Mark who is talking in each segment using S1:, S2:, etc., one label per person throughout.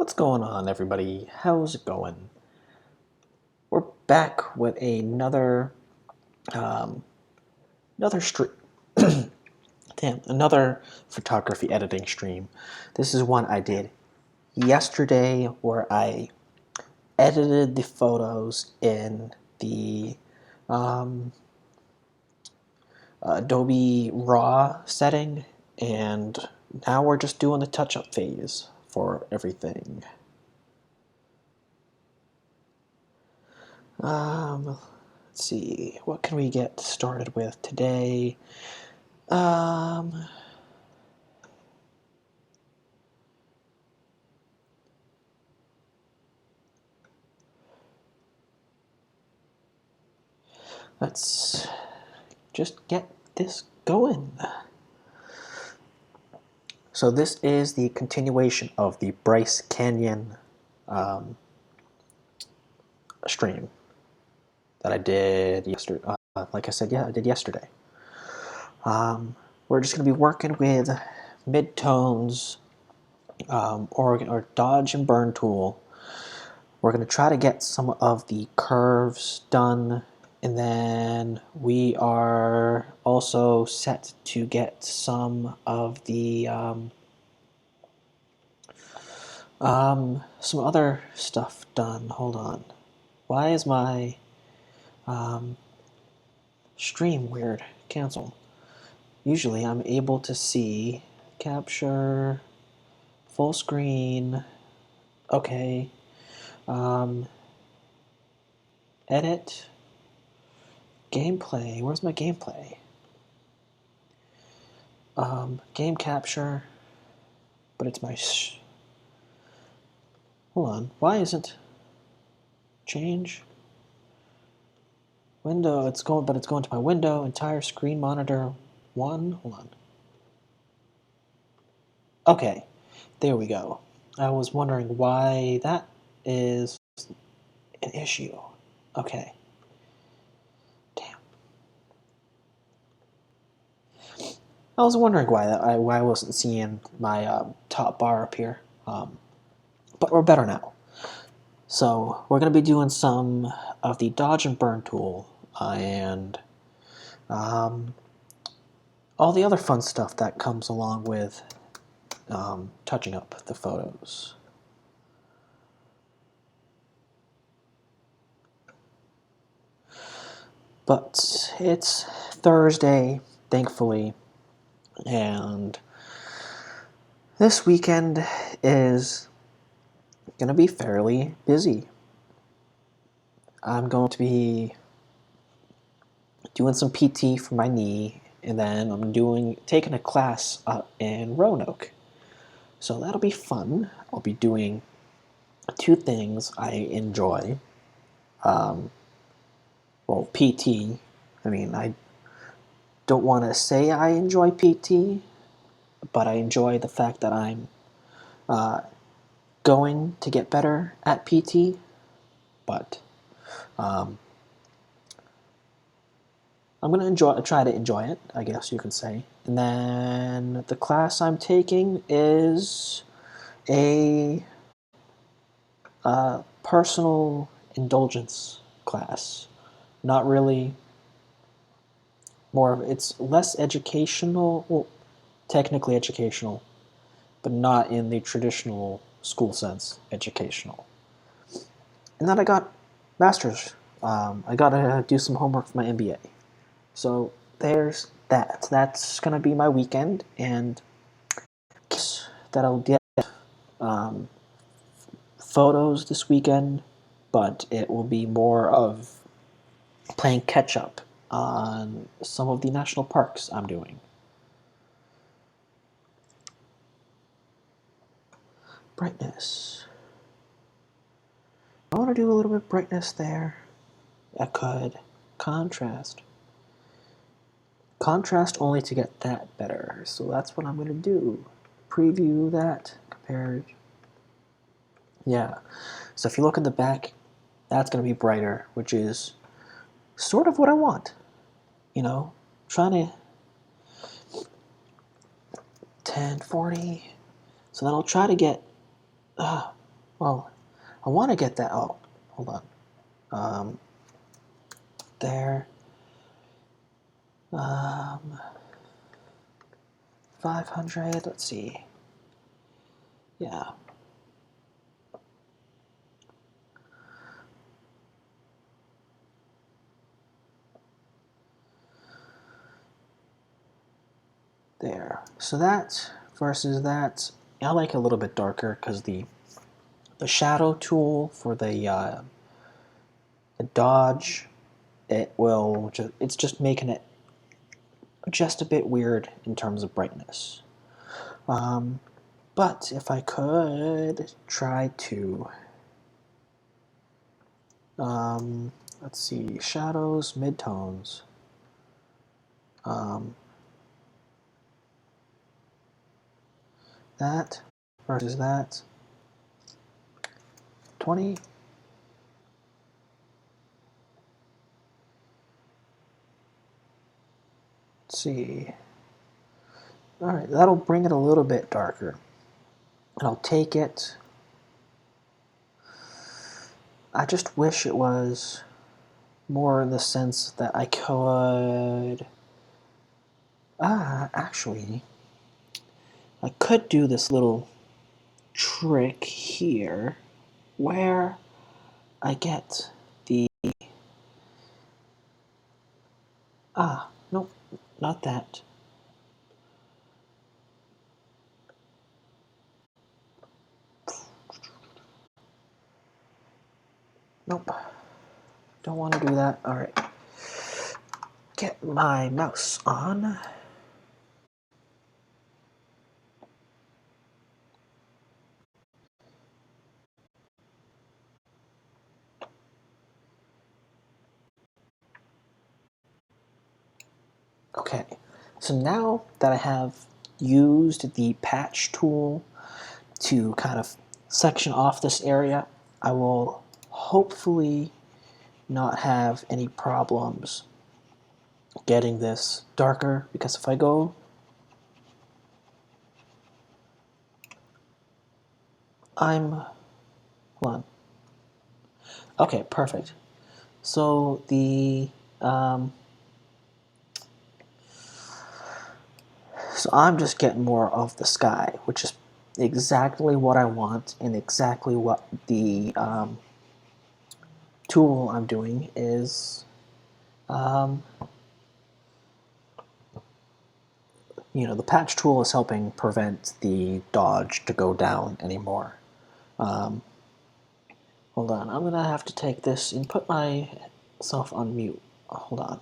S1: What's going on, everybody? How's it going? We're back with another stream. Another photography editing stream. This is one I did yesterday where I edited the photos in the Adobe RAW setting, and now we're just doing the touch-up phase for everything. Let's see, what can we get started with today? Let's just get this going. So this is the continuation of the Bryce Canyon stream that I did yesterday. Like I said, I did yesterday. We're just going to be working with midtones or dodge and burn tool. We're going to try to get some of the curves done, and then we are also set to get some of the some other stuff done. Hold on. Why is my stream weird? Cancel. Usually I'm able to see capture full screen. Okay. Edit gameplay. Where's my gameplay? Game capture, but it's my hold on. Why isn't change window? It's going to my window. Entire screen monitor 1. Hold on. Okay, there we go. I was wondering why that is an issue. Okay. Damn. I was wondering why I wasn't seeing my top bar up here. But we're better now. So we're going to be doing some of the dodge and burn tool and all the other fun stuff that comes along with touching up the photos. But it's Thursday, thankfully, and this weekend is going to be fairly busy. I'm going to be doing some PT for my knee, and then I'm taking a class up in Roanoke. So that'll be fun. I'll be doing 2 things I enjoy. Well, PT. I mean, I don't want to say I enjoy PT, but I enjoy the fact that I'm going to get better at PT. But I'm going to try to enjoy it, I guess you could say. And then the class I'm taking is a personal indulgence class. Not really. It's less educational, well, technically educational, but not in the traditional school sense educational. And then I got master's. I got to do some homework for my MBA. So there's that. That's going to be my weekend, and that I'll get photos this weekend, but it will be more of playing catch up on some of the national parks I'm doing. Brightness. I want to do a little bit of brightness there. I could. Contrast. Contrast only to get that better. So that's what I'm going to do. Preview that compared. Yeah. So if you look at the back, that's going to be brighter, which is sort of what I want. You know, trying to 1040. So then I'll try to get Well, I want to get that. Oh, hold on. There. 500. Let's see. Yeah. There. So that versus that, I like a little bit darker because the shadow tool for the dodge, it's just making it just a bit weird in terms of brightness. But if I could try to, let's see, shadows, midtones. That versus that. 20. Let's see. Alright, that'll bring it a little bit darker. And I'll take it. I just wish it was more in the sense that I could... actually, I could do this little trick here where I get the... nope, not that. Nope, don't want to do that. Alright, get my mouse on. Okay, so now that I have used the patch tool to kind of section off this area, I will hopefully not have any problems getting this darker, because if I go hold on. Okay, perfect. So so I'm just getting more of the sky, which is exactly what I want and exactly what the tool I'm doing is. The patch tool is helping prevent the dodge to go down anymore. Hold on, I'm gonna have to take this and put myself on mute. Hold on.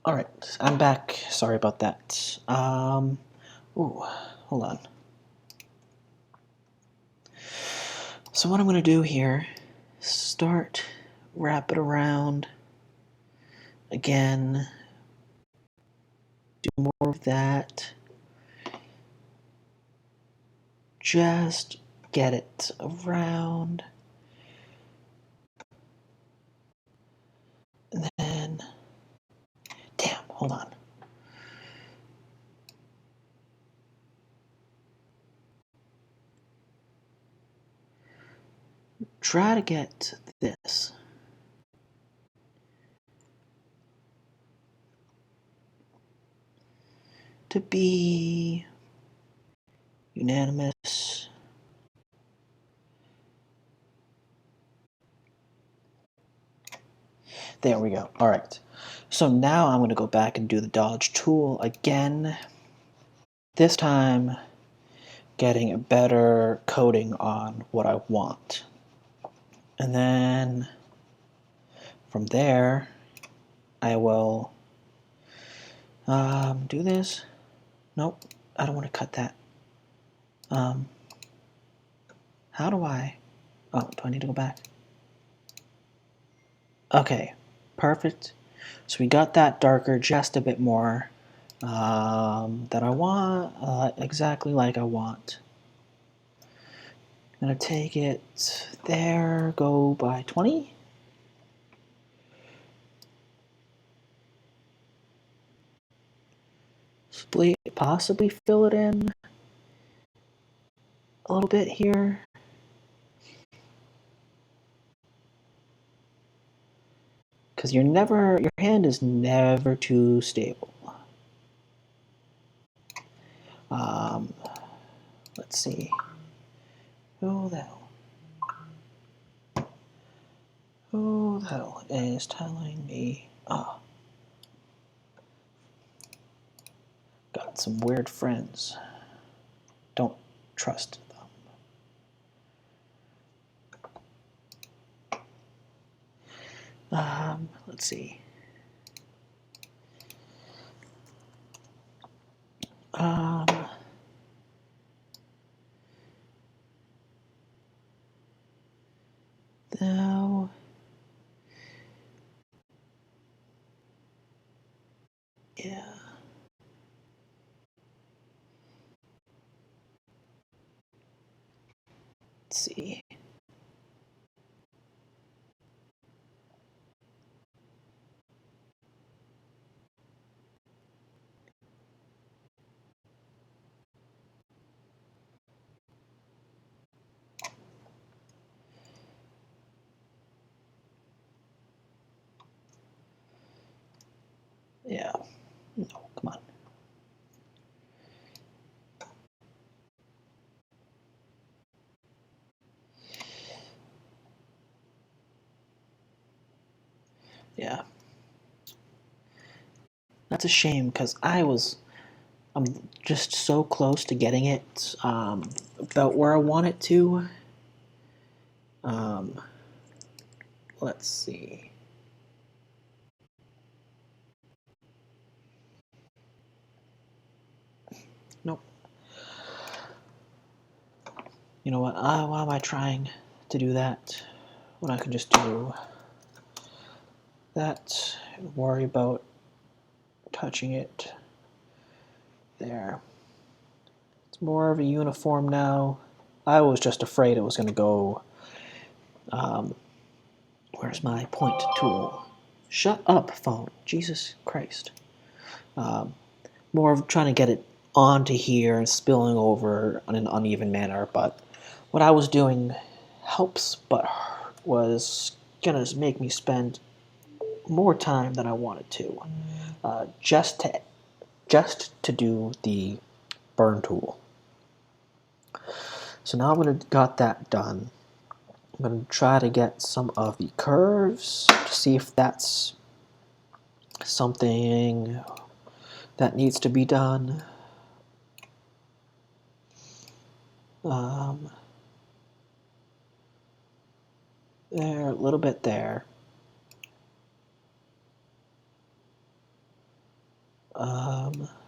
S1: All right, I'm back. Sorry about that. Ooh, hold on. So what I'm gonna do here, wrap it around again, do more of that. Just get it around. And then, damn, hold on. Try to get this. To be unanimous. There we go. All right. So now I'm going to go back and do the dodge tool again. This time, getting a better coating on what I want. And then from there, I will do this. Nope, I don't want to cut that. How do I? Oh, do I need to go back? Okay, perfect. So we got that darker just a bit more that I want, exactly like I want. I'm gonna take it there, go by 20. Possibly fill it in a little bit here. Because your hand is never too stable. Let's see. Who the hell is telling me? Oh, got some weird friends. Don't trust them. Let's see. Now, yeah. Let's see. Yeah. No, come on. Yeah. That's a shame because I'm just so close to getting it about where I want it to. Let's see. Nope. You know what? Why am I trying to do that when I can just do that and worry about touching it there? It's more of a uniform now. I was just afraid it was going to go. Where's my point tool? Shut up, phone. Jesus Christ. More of trying to get it onto here and spilling over in an uneven manner, but what I was doing helps but was gonna make me spend more time than I wanted to, just to do the burn tool. So now I'm gonna got that done. I'm gonna try to get some of the curves to see if that's something that needs to be done. There, a little bit there.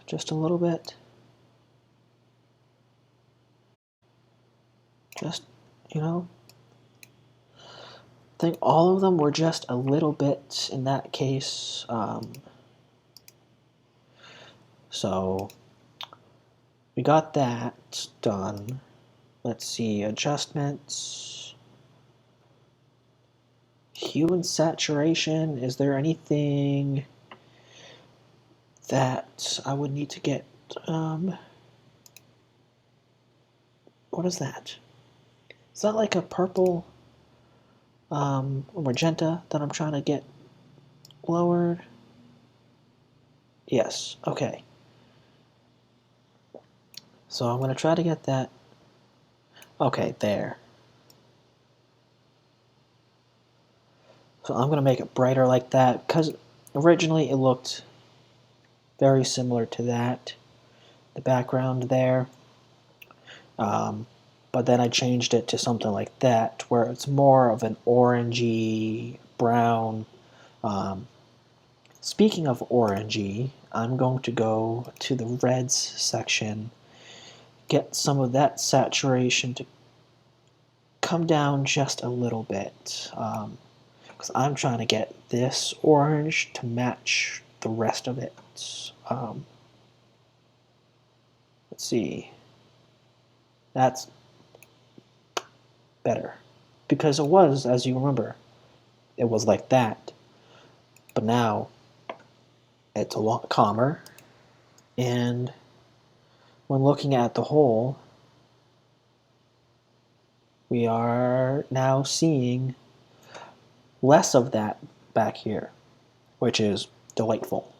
S1: Just a little bit. Just, you know, I think all of them were just a little bit in that case. So we got that done. Let's see, adjustments. Hue and saturation. Is there anything that I would need to get? What is that? Is that like a purple or magenta that I'm trying to get lowered? Yes, okay. So I'm going to try to get that. Okay, there. So I'm going to make it brighter like that because originally it looked very similar to that. The background there. but then I changed it to something like that, where it's more of an orangey brown. Speaking of orangey, I'm going to go to the reds section, get some of that saturation to come down just a little bit, because I'm trying to get this orange to match the rest of it. Let's see. That's better. Because it was, as you remember, it was like that. But now it's a lot calmer. And when looking at the whole, we are now seeing less of that back here, which is delightful.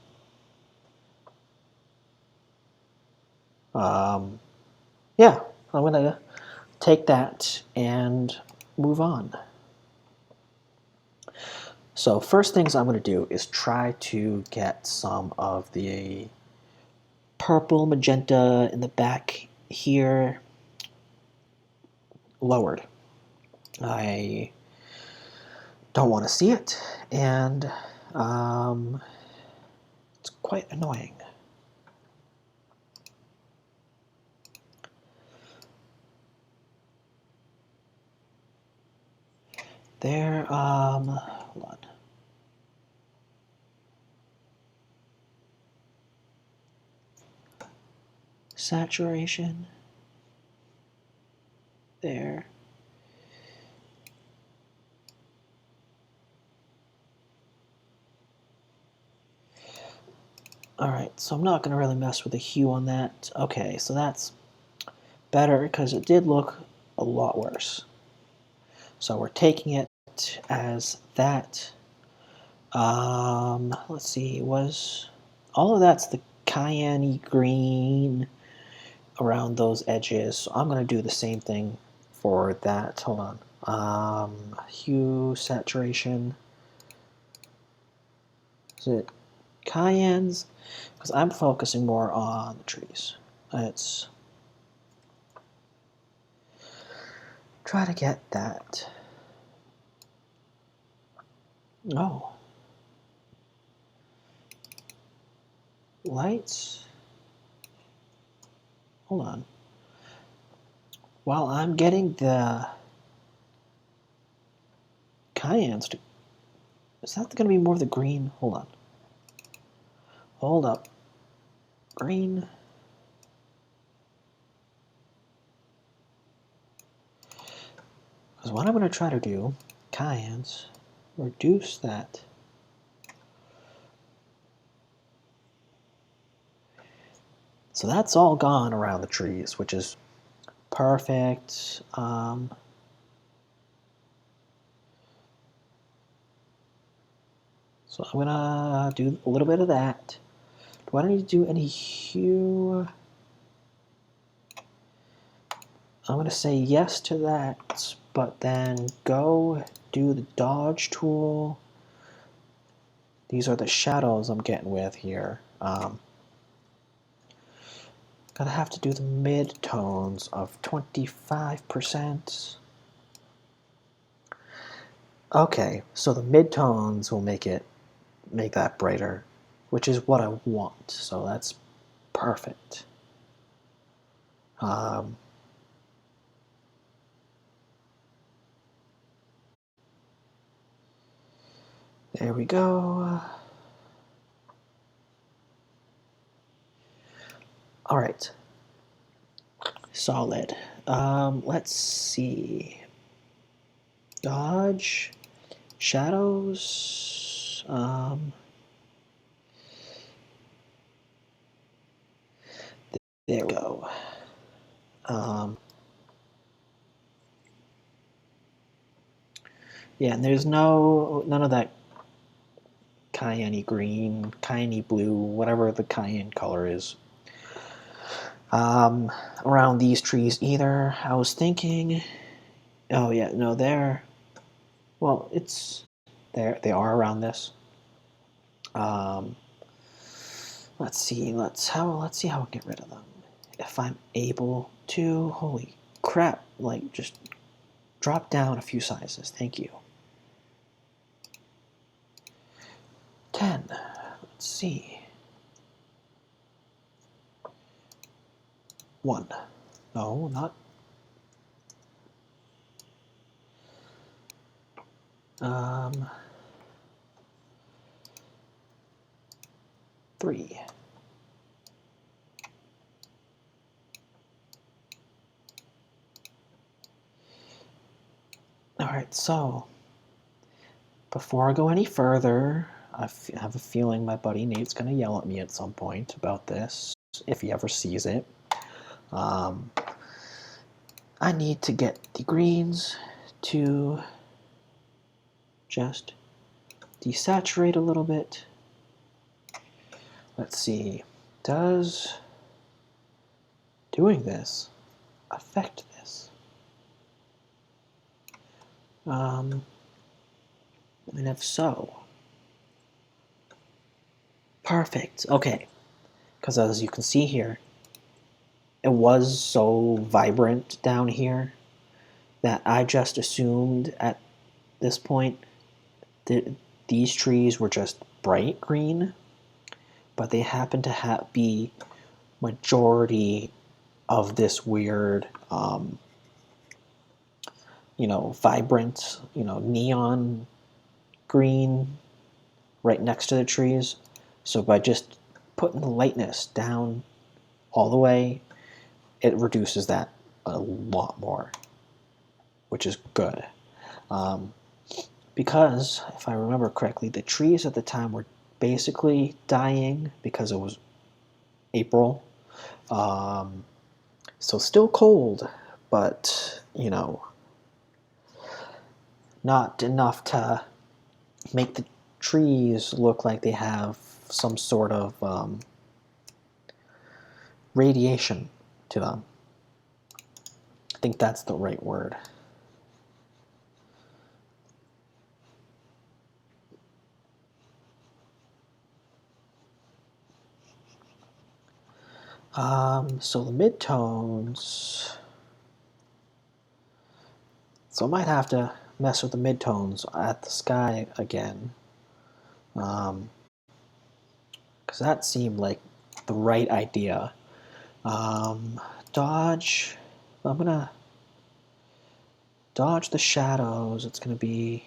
S1: Yeah, I'm going to take that and move on. So first things I'm going to do is try to get some of the purple magenta in the back here lowered. I don't want to see it, and it's quite annoying. There, hold on. Saturation. There. Alright, so I'm not going to really mess with the hue on that. Okay, so that's better because it did look a lot worse. So we're taking it as that. Let's see, was all of that's the cayenne green around those edges. So I'm going to do the same thing for that. Hold on. Hue, saturation. Is it cayennes? Because I'm focusing more on the trees. Let's try to get that. Oh. Lights. Hold on. While I'm getting the cayennes to... Is that going to be more of the green? Hold on. Hold up. Green. Because what I'm going to try to do, cayennes, reduce that. So that's all gone around the trees, which is perfect. So I'm gonna do a little bit of that. Do I need to do any hue? I'm gonna say yes to that, but then go do the dodge tool. These are the shadows I'm getting with here. Gonna have to do the mid-tones of 25%. Okay, so the mid-tones will make that brighter, which is what I want, so that's perfect. There we go. All right, solid. Let's see. Dodge, shadows. There we go. Yeah, and there's none of that cayenne green, cayenne blue, whatever the cayenne color is. Around these trees either. I was thinking, oh yeah, no, well, it's there. They are around this. Let's see how I can get rid of them if I'm able to. Holy crap, like, just drop down a few sizes. Thank you. 10. Let's see. 1. No, not. 3. Alright, so before I go any further, I have a feeling my buddy Nate's going to yell at me at some point about this, if he ever sees it. I need to get the greens to just desaturate a little bit. Let's see, does doing this affect this? And if so, perfect. Okay, because as you can see here, it was so vibrant down here that I just assumed at this point that these trees were just bright green, but they happen to be majority of this weird, vibrant, neon green right next to the trees. So by just putting the lightness down all the way, it reduces that a lot more, which is good. Because, if I remember correctly, the trees at the time were basically dying because it was April. So still cold, but, not enough to make the trees look like they have some sort of radiation to them. I think that's the right word. So the midtones. So I might have to mess with the midtones at the sky again. Because that seemed like the right idea. Dodge. I'm gonna dodge the shadows. It's gonna be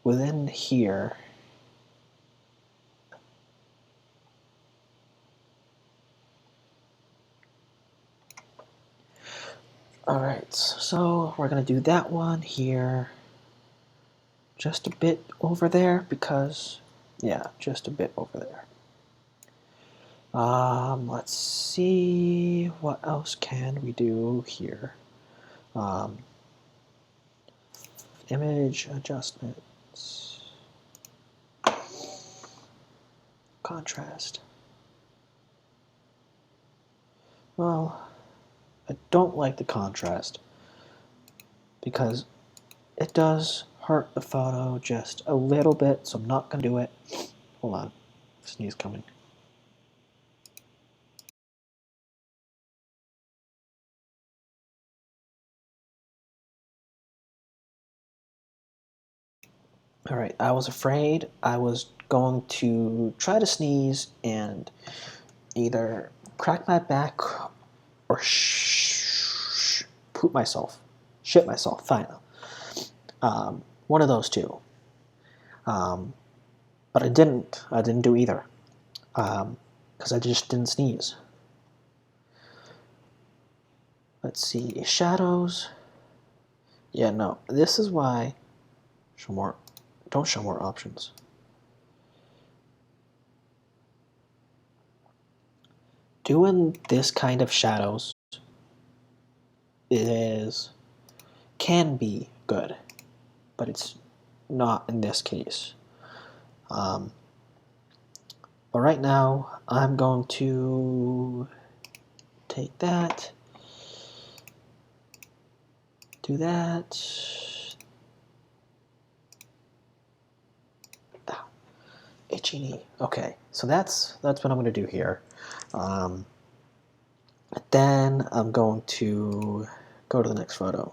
S1: within here. Alright, so we're going to do that one here. Just a bit over there because, yeah, just a bit over there. Let's see, what else can we do here? Image adjustments. Contrast. Well, I don't like the contrast because it does hurt the photo just a little bit, so I'm not going to do it. Hold on, sneeze coming. Alright, I was afraid I was going to try to sneeze and either crack my back or poop myself. Shit myself, fine. One of those two. But I didn't do either. Because I just didn't sneeze. Let's see, shadows. Yeah, no, this is why, don't show more options. Doing this kind of shadows can be good, but it's not in this case. But right now, I'm going to take that, do that. Ow. Itchy knee. Okay, so that's what I'm going to do here. Then I'm going to go to the next photo.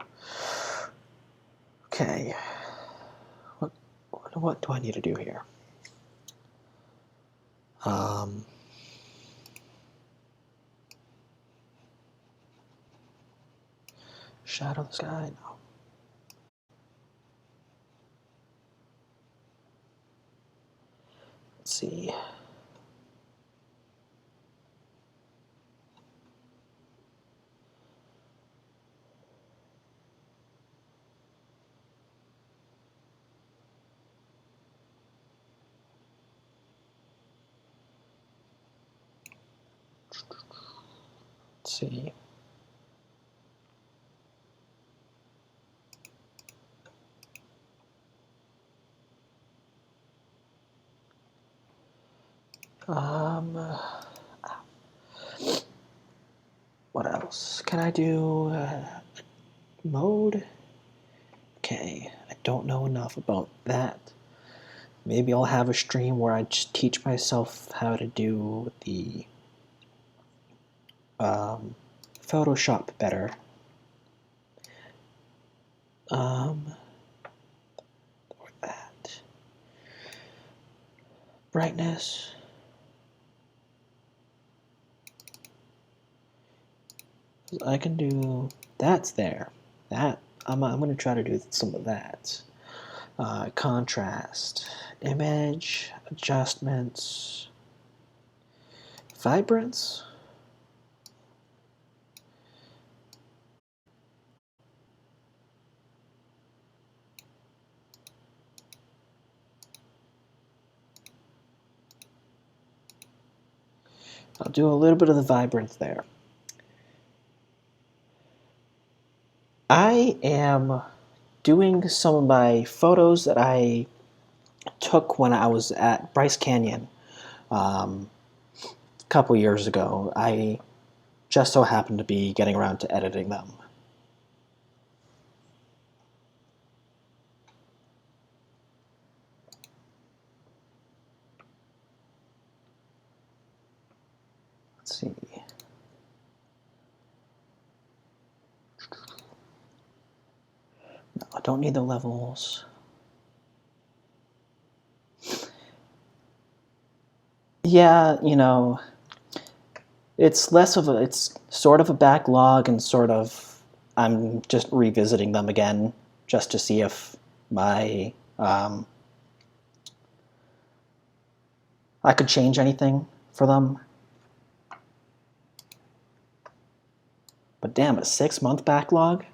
S1: Okay. What do I need to do here? Shadow the sky? No. Let's see. Let's see. What else? Can I do mode? Okay, I don't know enough about that. Maybe I'll have a stream where I just teach myself how to do the Photoshop better. Or that. Brightness. I can do, that's there. That, I'm going to try to do some of that. Contrast, image, adjustments, vibrance. I'll do a little bit of the vibrance there. I am doing some of my photos that I took when I was at Bryce Canyon a couple years ago. I just so happened to be getting around to editing them. Let's see. No, I don't need the levels. Yeah, you know, it's sort of a backlog and sort of, I'm just revisiting them again just to see if my, I could change anything for them. But damn, a 6-month backlog?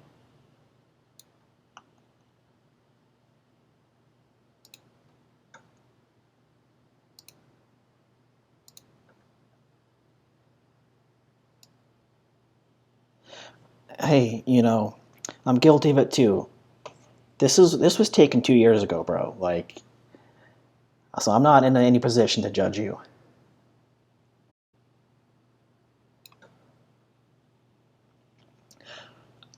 S1: Hey, you know, I'm guilty of it too. This was taken 2 years ago, bro. Like, so I'm not in any position to judge you.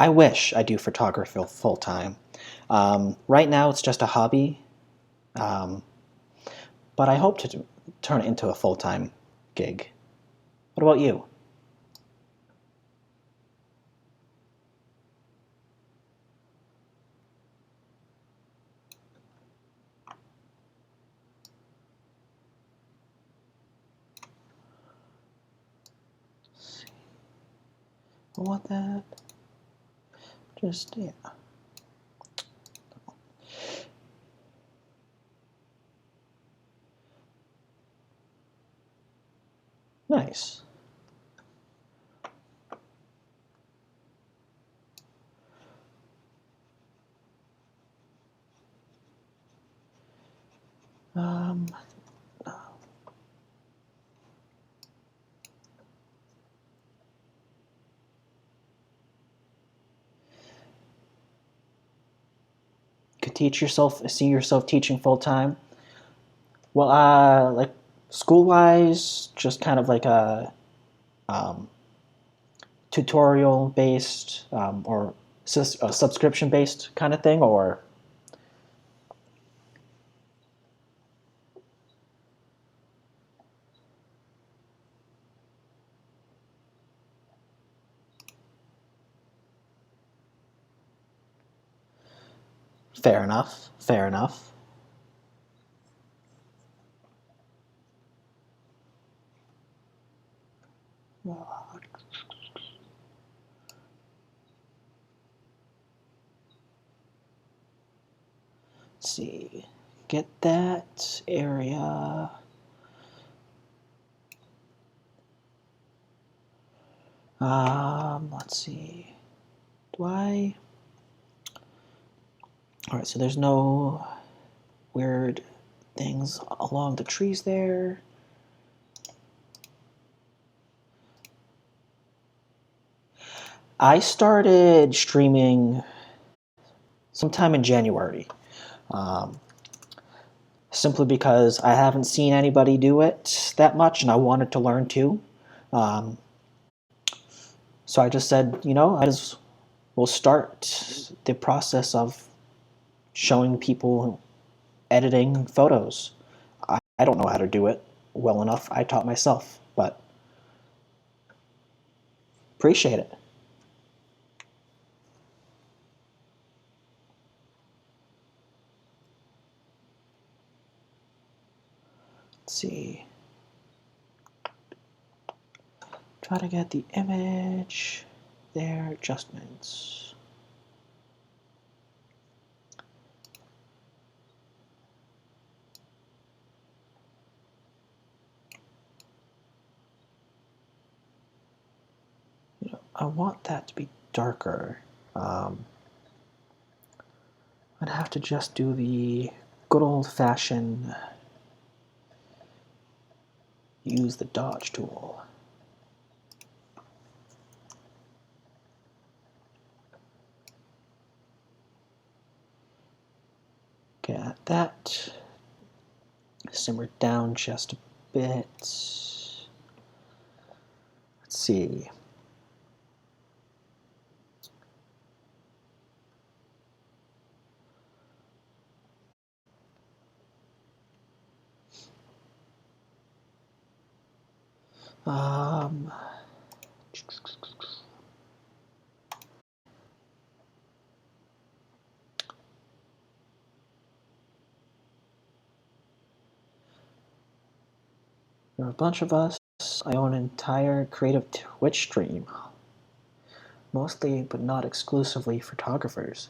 S1: I wish I do photography full time. Right now, it's just a hobby, um, but I hope to turn it into a full time gig. What about you? I want that. Just, yeah. Nice. Um, could see yourself teaching full time? Well, like school wise, just kind of like a um, tutorial based or a subscription based kind of thing, or Fair enough. Fair enough. Let's see. Get that area. Let's see. Do I? All right, so there's no weird things along the trees there. I started streaming sometime in January, simply because I haven't seen anybody do it that much, and I wanted to learn too. So I just said, we'll start the process of showing people editing photos. I don't know how to do it well enough. I taught myself, but appreciate it. Let's see. Try to get the image there, adjustments. I want that to be darker. I'd have to just do the good old-fashioned use the dodge tool. Get that. Simmer down just a bit. Let's see. There are a bunch of us. I own an entire creative Twitch stream. Mostly, but not exclusively, photographers.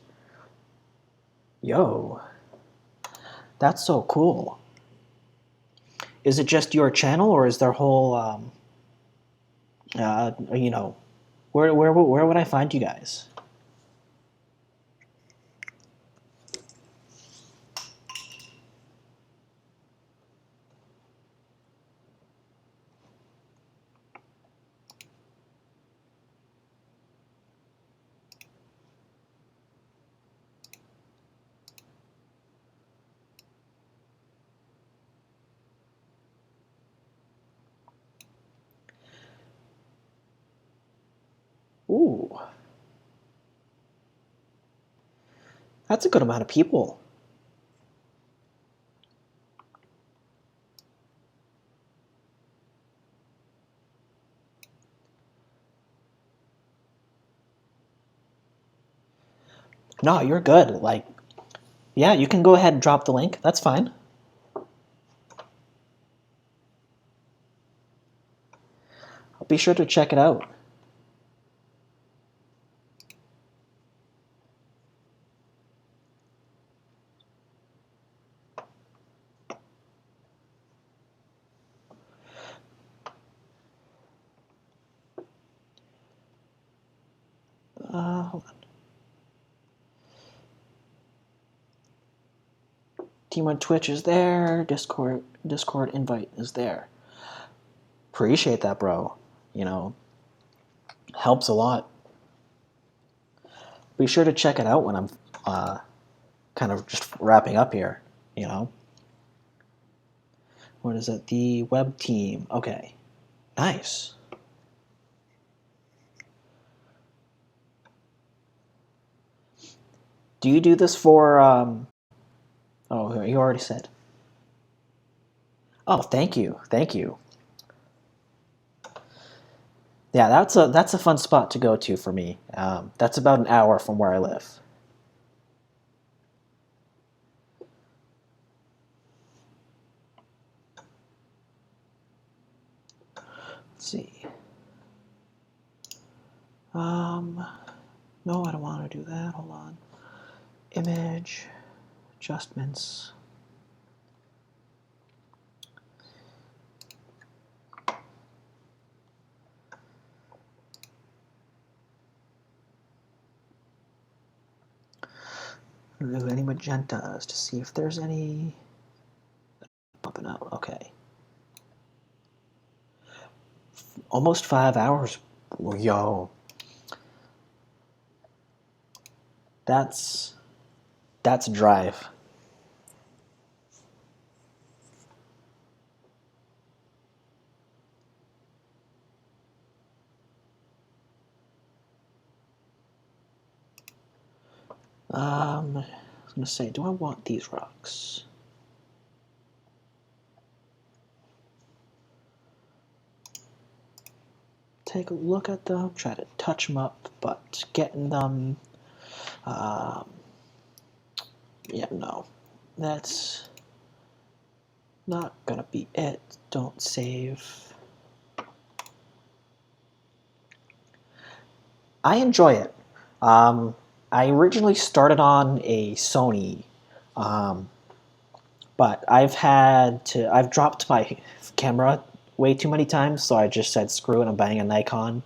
S1: Yo. That's so cool. Is it just your channel, or is there whole, where would I find you guys? Ooh. That's a good amount of people. No, you're good. Like, yeah, you can go ahead and drop the link. That's fine. I'll be sure to check it out. Hold on. Team on Twitch is there. Discord invite is there. Appreciate that, bro. Helps a lot. Be sure to check it out when I'm kind of just wrapping up here, What is it? The web team. Okay. Nice. Do you do this for, oh, you already said. Oh, thank you. Thank you. Yeah, that's a fun spot to go to for me. That's about an hour from where I live. Let's see. No, I don't want to do that. Hold on. Image, adjustments. Do any magentas to see if there's any bumping out. Okay. Almost 5 hours. Yo. That's a drive. I was gonna say, do I want these rocks? Take a look at them, try to touch them up, but getting them, yeah, no, that's not gonna be it. Don't save. I enjoy it. I originally started on a Sony, but I've dropped my camera way too many times, so I just said screw it, I'm buying a Nikon,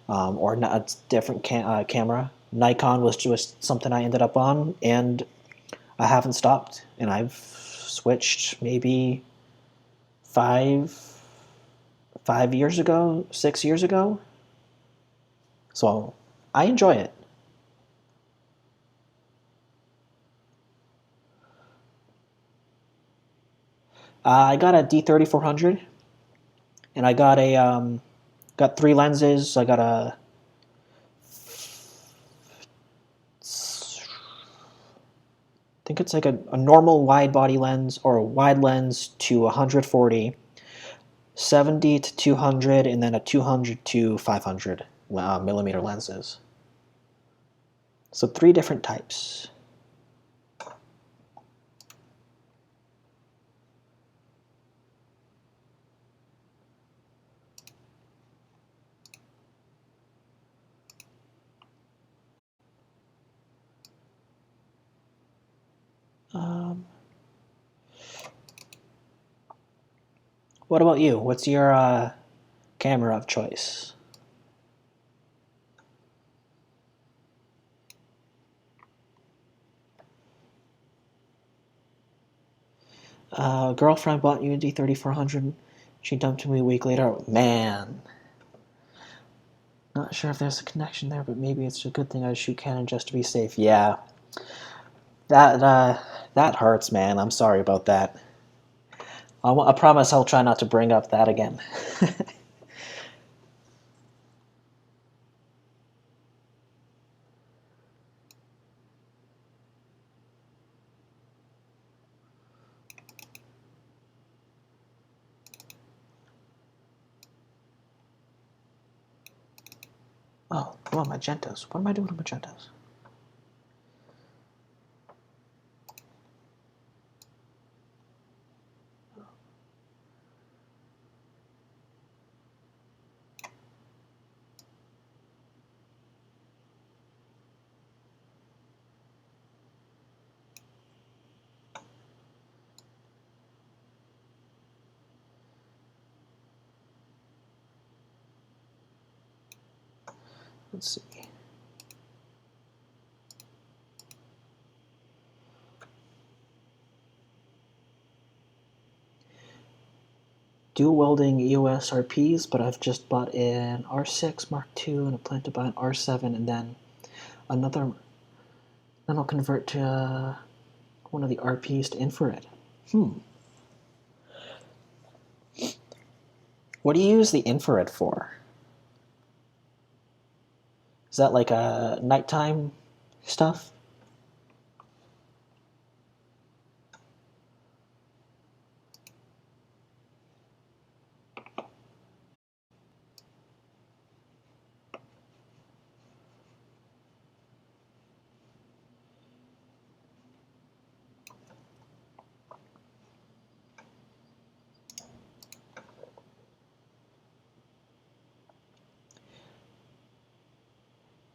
S1: or a different camera. Nikon was just something I ended up on, and I haven't stopped, and I've switched maybe 5 years ago, 6 years ago. So I enjoy it. I got a D3400, and I got got three lenses. I got a I think it's like a normal wide body lens or a wide lens to 140, 70 to 200, and then a 200 to 500 millimeter lenses. So three different types. What about you? What's your camera of choice? Girlfriend bought you a D3400. She dumped me a week later. Man. Not sure if there's a connection there, but maybe it's a good thing I shoot Canon just to be safe. Yeah. That hurts, man. I'm sorry about that. I promise I'll try not to bring up that again. Oh, come on, magentas. What am I doing with magentas? Let's see. Dual welding EOS RPs, but I've just bought an R6 Mark II and I plan to buy an R7 and then another. Then I'll convert to one of the RPs to infrared. What do you use the infrared for? Is that like a nighttime stuff?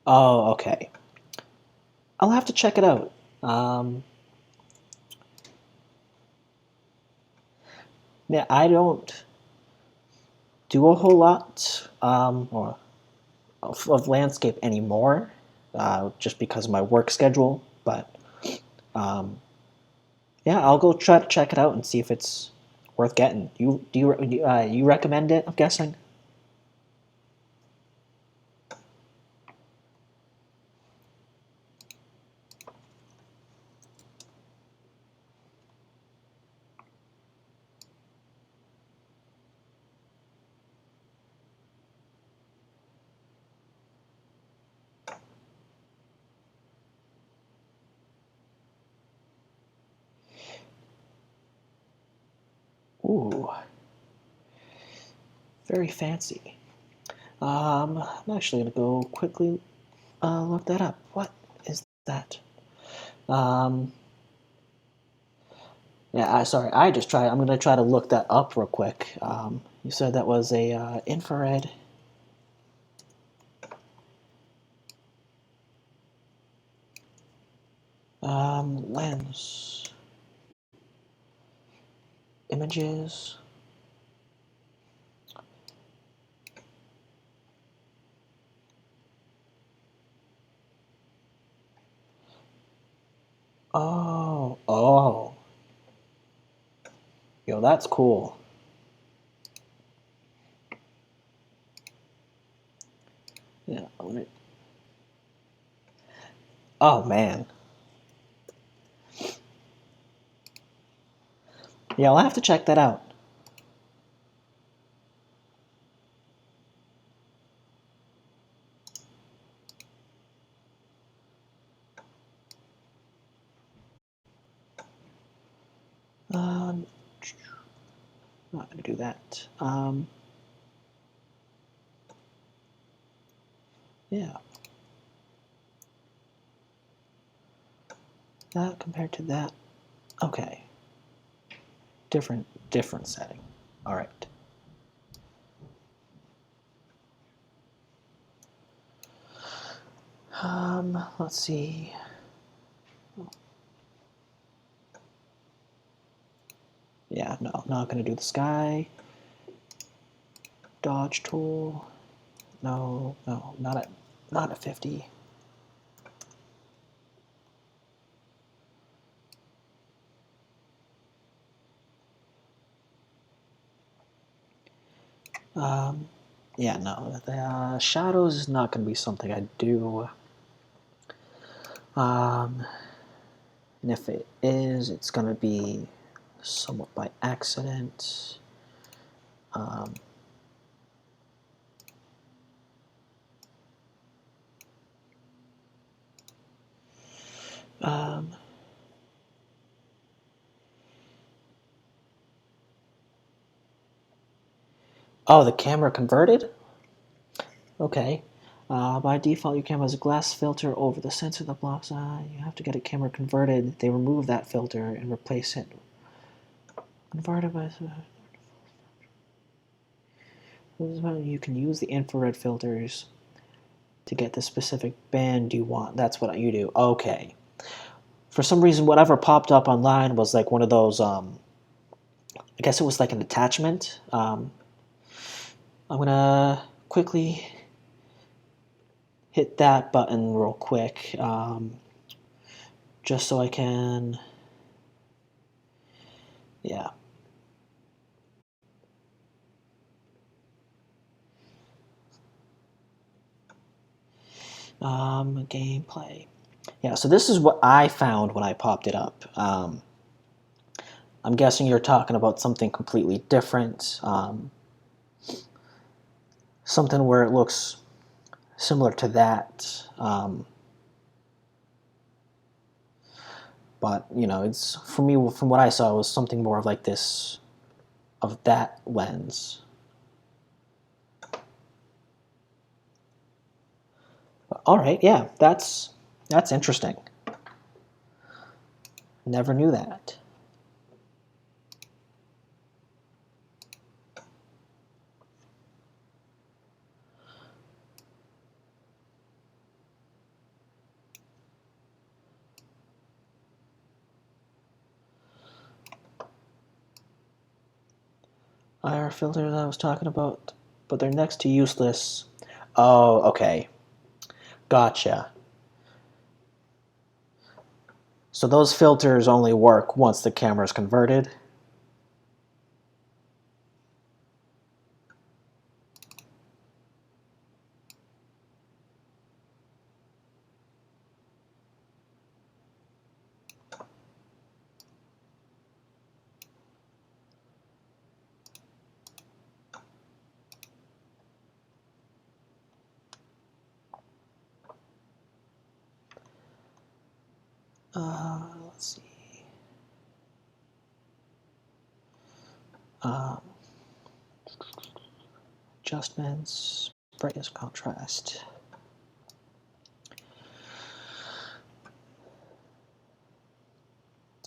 S1: Oh, okay. I'll have to check it out. Yeah, I don't do a whole lot or of landscape anymore, just because of my work schedule. But um, yeah, I'll go try to check it out and see if it's worth getting. You recommend it? I'm guessing. Ooh, very fancy. I'm actually gonna go quickly look that up. What is that? Um, yeah, sorry. I'm gonna try to look that up real quick. You said that was a infrared. Lens images. Oh. Yo, that's cool. Yeah. Oh man. Yeah, I'll have to check that out. Um, I'm not gonna do that. Yeah. That compared to that. Okay. Different setting. All right. Let's see. Yeah, no, not gonna do the sky. Dodge tool. No, not at 50. Yeah, no, the shadows is not gonna be something I do. Um, and if it is, it's gonna be somewhat by accident. Um, um, oh, the camera converted? Okay. By default, your camera has a glass filter over the sensor that blocks eye. You have to get a camera converted. They remove that filter and replace it. Converted by. You can use the infrared filters to get the specific band you want. That's what you do. Okay. For some reason, whatever popped up online was like one of those. I guess it was like an attachment. I'm gonna quickly hit that button real quick, just so I can. Yeah. Gameplay. Yeah, so this is what I found when I popped it up. I'm guessing you're talking about something completely different, something where it looks similar to that, but you know, it's for me from what I saw, it was something more of like this, of that lens. All right, yeah, that's interesting. Never knew that. IR filters I was talking about, but they're next to useless. Oh, okay. Gotcha. So those filters only work once the camera is converted? Let's see. Adjustments, brightness, contrast.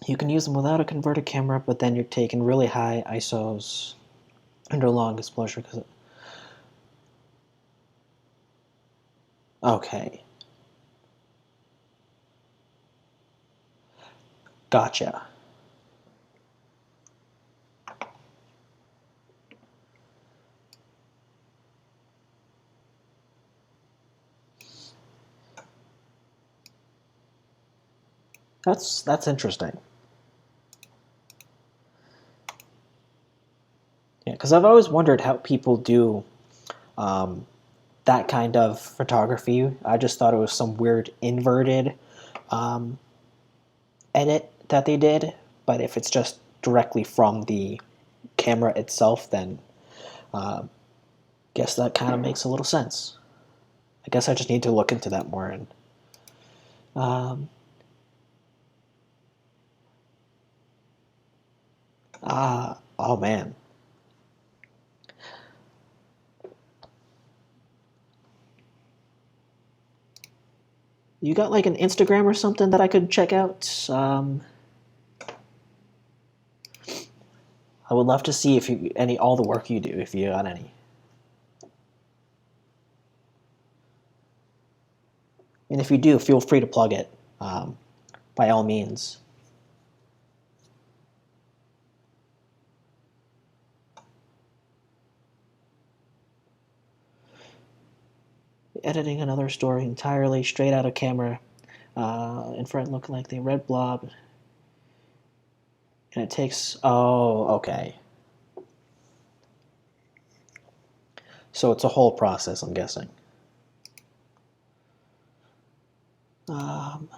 S1: You can use them without a converted camera, but then you're taking really high ISOs under long exposure. Okay, gotcha. That's interesting. Yeah, because I've always wondered how people do that kind of photography. I just thought it was some weird inverted um, edit that they did, but if it's just directly from the camera itself, then guess that kind of makes a little sense. I guess I just need to look into that more. And um, oh man, you got like an Instagram or something that I could check out? I would love to see if you all the work you do, if you got any. And if you do, feel free to plug it, by all means. Editing another story entirely straight out of camera, infrared looking like the red blob, and it takes. Oh, okay. So it's a whole process, I'm guessing. Um,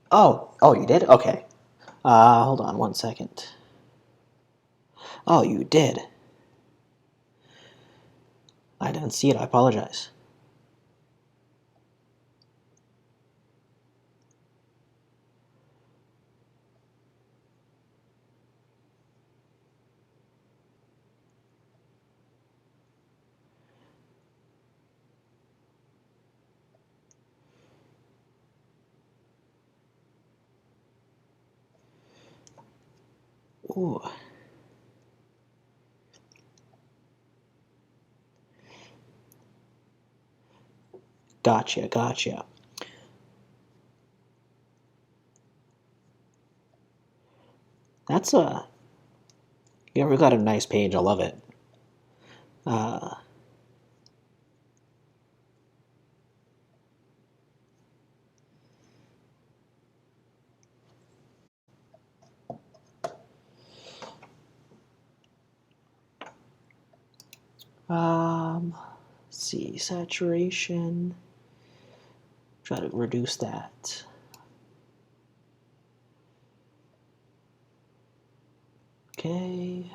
S1: oh, you did? Okay. Hold on one second. Oh, you did. I didn't see it. I apologize. Ooh. Gotcha, gotcha. That's a. Yeah, we got a nice page. I love it. Uh, let's see, saturation. Try to reduce that. Okay.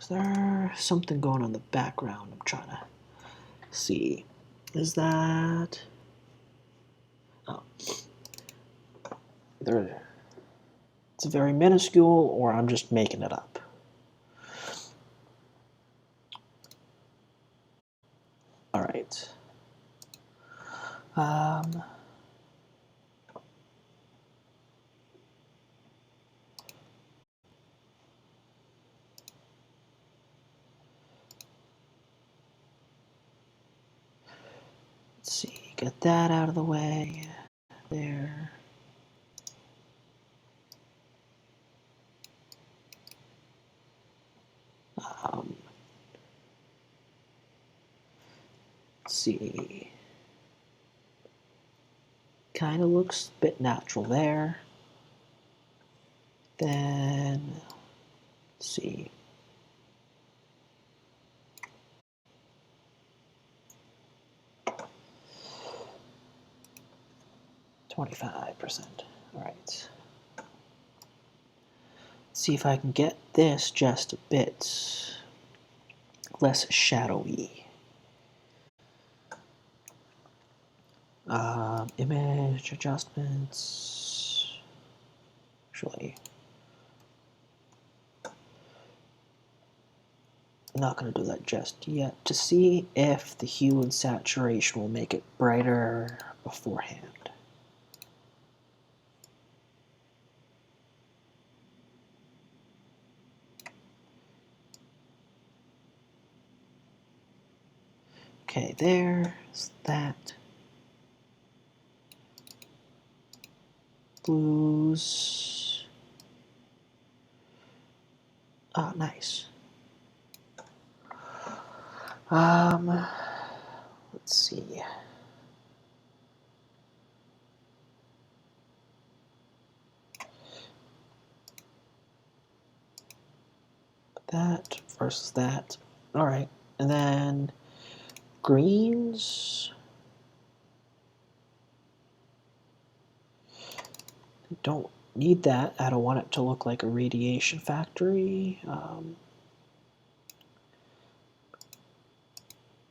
S1: Is there something going on in the background? I'm trying to see. Is that. Oh. Either it's very minuscule or I'm just making it up. All right. Um, get that out of the way there. Let's see. Kind of looks a bit natural there. Then, let's see. %. All right. Let's see if I can get this just a bit less shadowy. Image adjustments. Actually, I'm not going to do that just yet to see if the hue and saturation will make it brighter beforehand. Okay, there's that. Blues. Oh, nice. Let's see. That versus that. All right, and then greens. Don't need that. I don't want it to look like a radiation factory.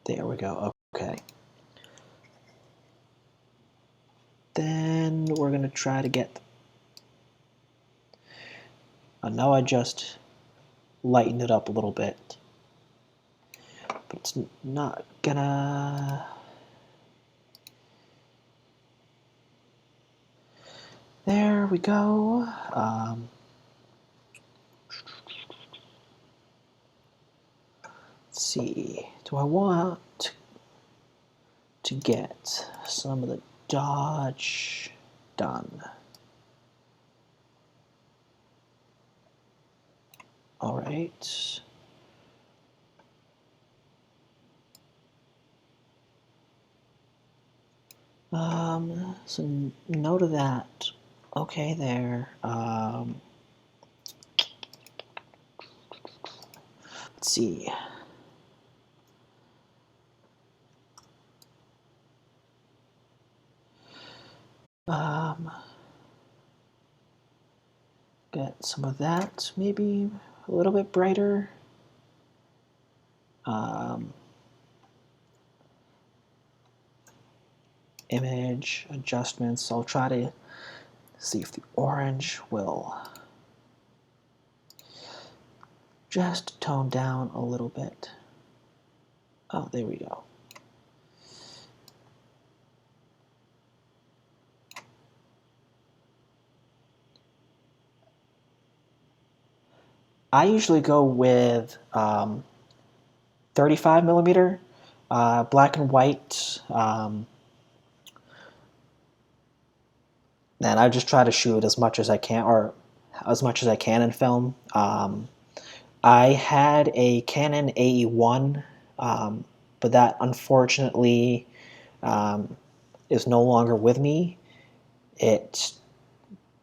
S1: There we go. Okay. Then we're going to try to get... now I just lightened it up a little bit. But it's not gonna... There we go. Let's see. Do I want to get some of the dodge done? All right. So no to that. Okay, there. Let's see. Get some of that, maybe a little bit brighter. Image adjustments. I'll try to see if the orange will just tone down a little bit. Oh, there we go. I usually go with 35 millimeter, black and white. And I just try to shoot as much as I can, or as much as I can in film. I had a Canon AE1, but that unfortunately is no longer with me. It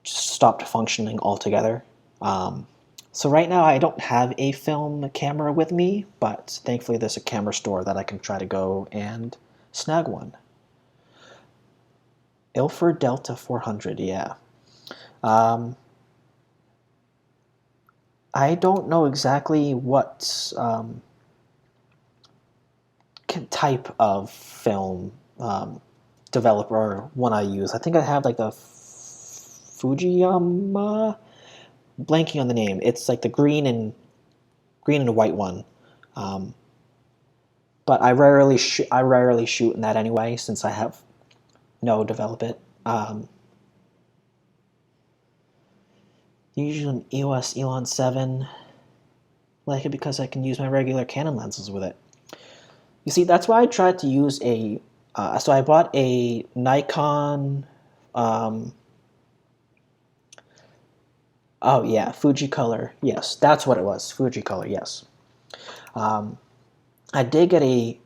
S1: stopped functioning altogether. So right now I don't have a film camera with me, but thankfully there's a camera store that I can try to go and snag one. Ilford Delta 400, yeah. I don't know exactly what type of film developer one I use. I think I have like the Fujiyama, blanking on the name. It's like the green and white one. But I rarely shoot in that anyway, since I have no develop it. Usually an EOS Elon 7. Like it because I can use my regular Canon lenses with it. You see, that's why I tried to use a So I bought a Nikon. Oh yeah, Fujicolor. Yes, that's what it was. Fujicolor. Yes. I did get a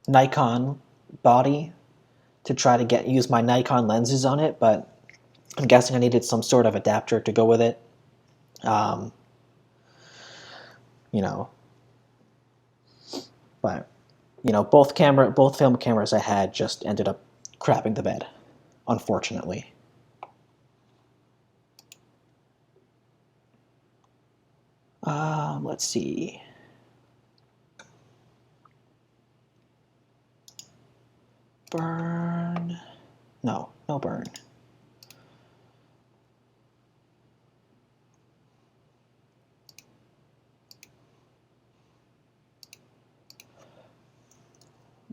S1: Nikon body to try to use my Nikon lenses on it, but I'm guessing I needed some sort of adapter to go with it. Um, you know, but both film cameras I had just ended up crapping the bed, unfortunately. Let's see. Burn. No burn.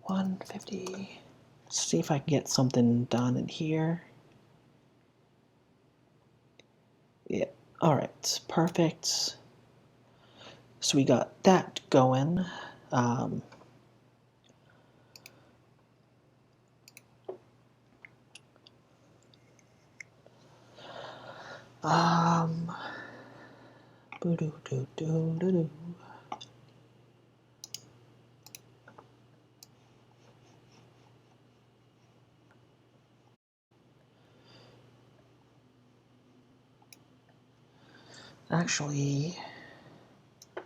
S1: $150. Let's see if I can get something done in here. Yeah. All right. Perfect. So we got that going. Um, um, boo-doo-doo-doo-doo-doo. Actually, if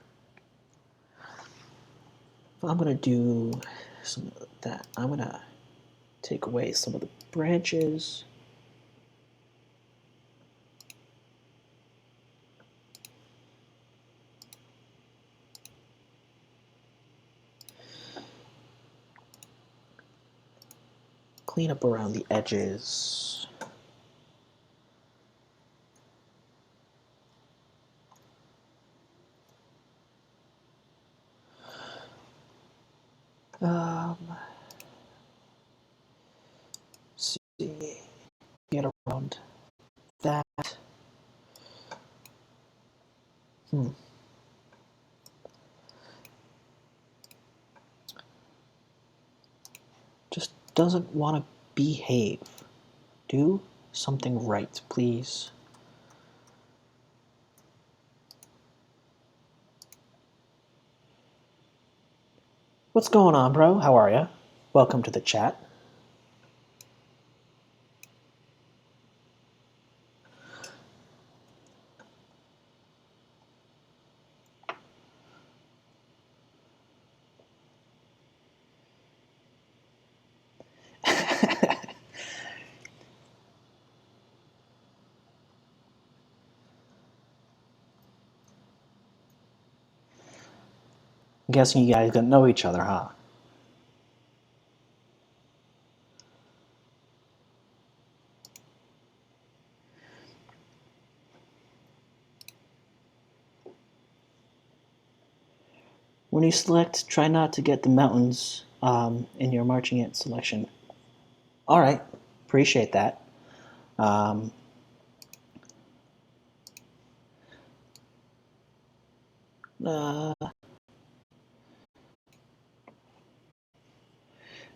S1: I'm gonna do some of that, I'm gonna take away some of the branches. Clean up around the edges. See, get around that. Just doesn't want to behave. Do something right, please. What's going on, bro? How are ya? Welcome to the chat. I'm guessing you guys don't know each other, huh? When you select, try not to get the mountains in your marching ant selection. All right, appreciate that.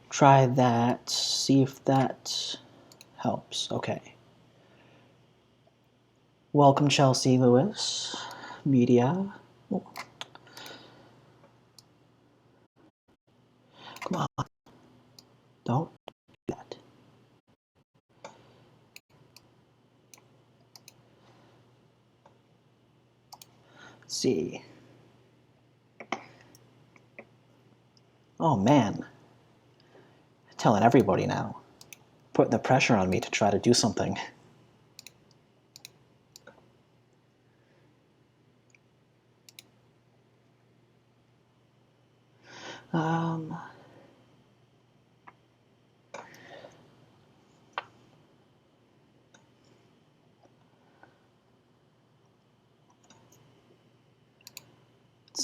S1: Try that, see if that helps. Okay. Welcome, Chelsea Lewis, media. Oh. Come on. Don't do that. Let's see. Oh man. Telling everybody now. Putting the pressure on me to try to do something. Let's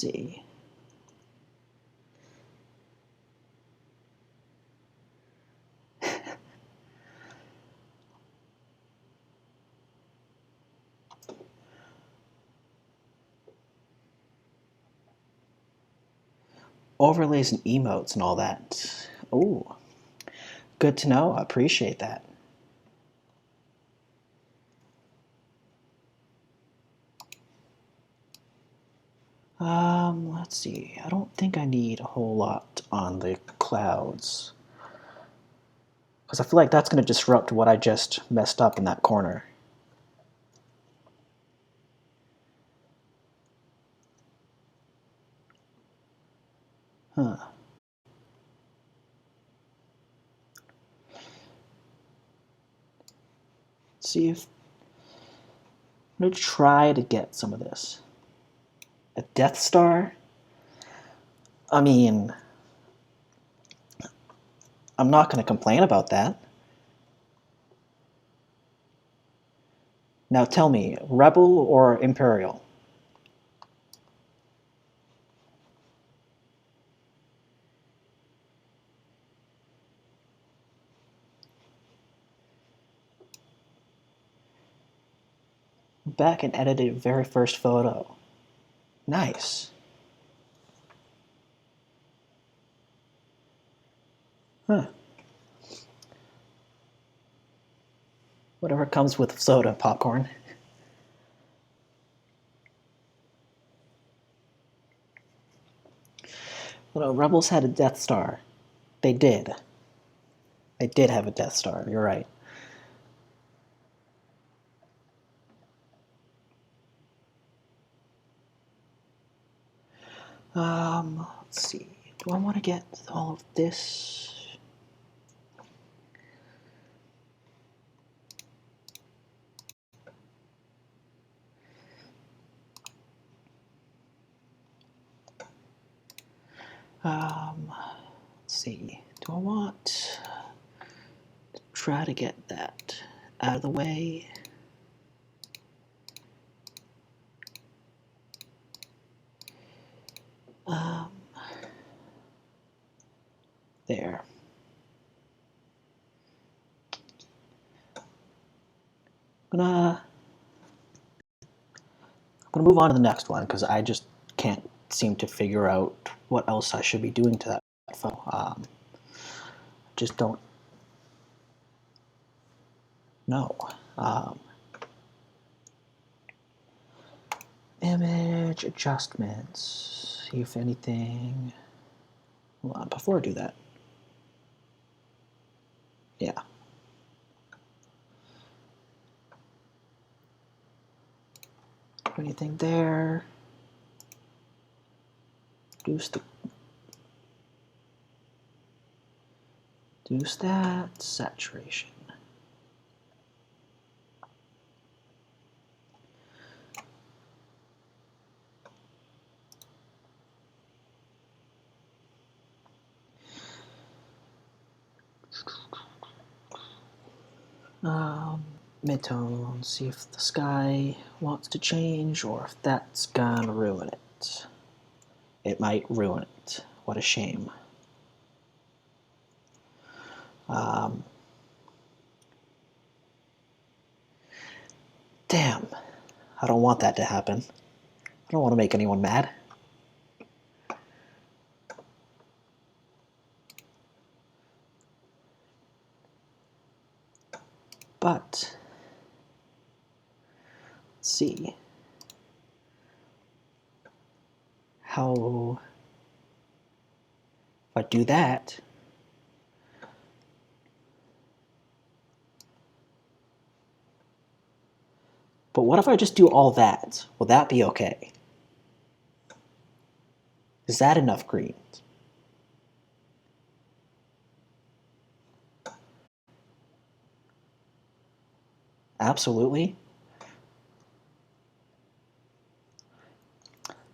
S1: see. overlays and emotes and all that. Oh, good to know. I appreciate that. Let's see. I don't think I need a whole lot on the clouds. Because I feel like that's going to disrupt what I just messed up in that corner. Huh. See if... I'm going to try to get some of this. A Death Star? I mean, I'm not going to complain about that. Now tell me, Rebel or Imperial? Back and edited very first photo. Nice. Huh. Whatever comes with soda, popcorn. Well, Rebels had a Death Star. They did. They did have a Death Star, you're right. Let's see. Do I want to get all of this? Let's see. Do I want to try to get that out of the way? There. I'm gonna move on to the next one because I just can't seem to figure out what else I should be doing to that photo. Just don't know. Image adjustments. See if anything. Hold on, before I do that. Yeah. Anything there? Reduce that saturation. Midtone, see if the sky wants to change or if that's gonna ruin it. It might ruin it. What a shame. Damn. I don't want that to happen. I don't want to make anyone mad. But, let's see. How, if I do that, but what if I just do all that? Will that be okay? Is that enough green? Absolutely.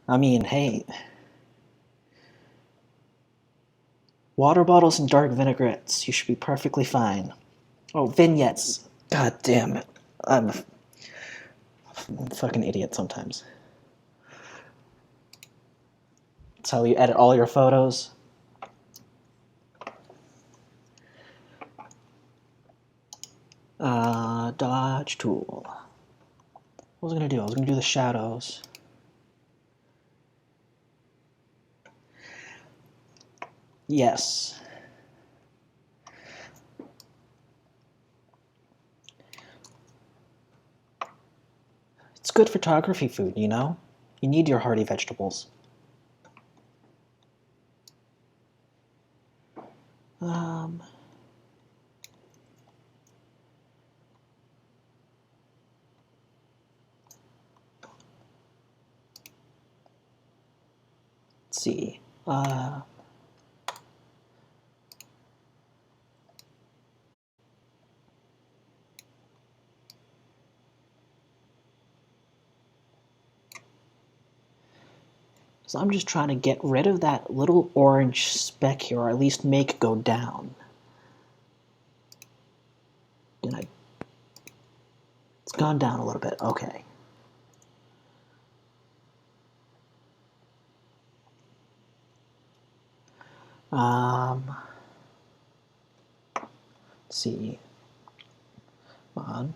S1: I mean, hey, water bottles and dark vinaigrettes, you should be perfectly fine. Oh, vignettes. God damn it. I'm a fucking idiot sometimes. That's how you edit all your photos. Dodge tool. What was I gonna do? I was gonna do the shadows. Yes. It's good photography food, you know? You need your hearty vegetables. Um, let's see. So I'm just trying to get rid of that little orange speck here, or at least make it go down. And it's gone down a little bit. Okay. Let's see. Come on.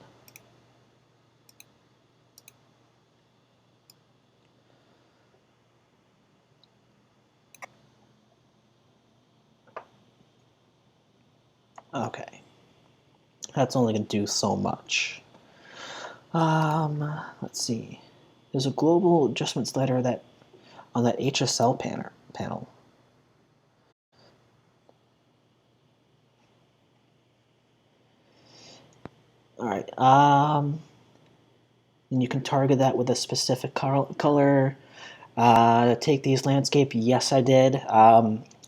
S1: Okay. That's only going to do so much. Let's see. There's a global adjustment slider that on that HSL panel. All right. And you can target that with a specific color. Take these landscape. Yes, I did.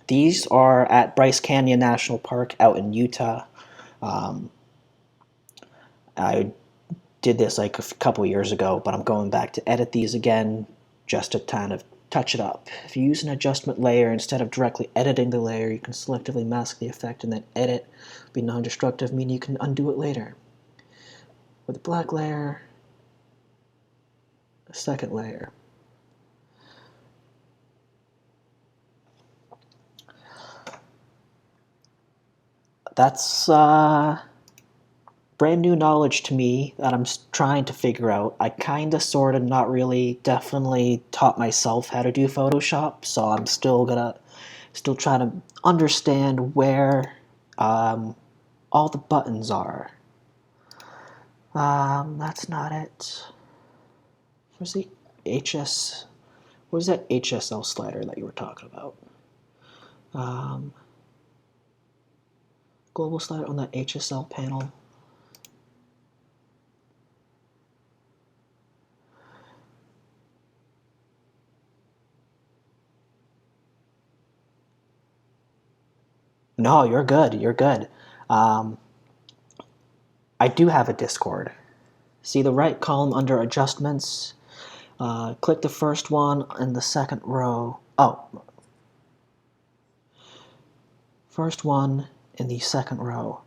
S1: These are at Bryce Canyon National Park out in Utah. I did this like a couple years ago, but I'm going back to edit these again just to kind of touch it up. If you use an adjustment layer, instead of directly editing the layer, you can selectively mask the effect and then edit. Be non-destructive, meaning you can undo it later. With a black layer, a second layer. That's brand new knowledge to me that I'm trying to figure out. I kind of, sort of, not really, definitely taught myself how to do Photoshop, so I'm still trying to understand where all the buttons are. That's not it. Where's the HS? Where's that HSL slider that you were talking about? Global slider on that HSL panel. No, you're good. You're good. I do have a Discord. See the right column under adjustments. Click the first one in the second row. Oh, first one in the second row.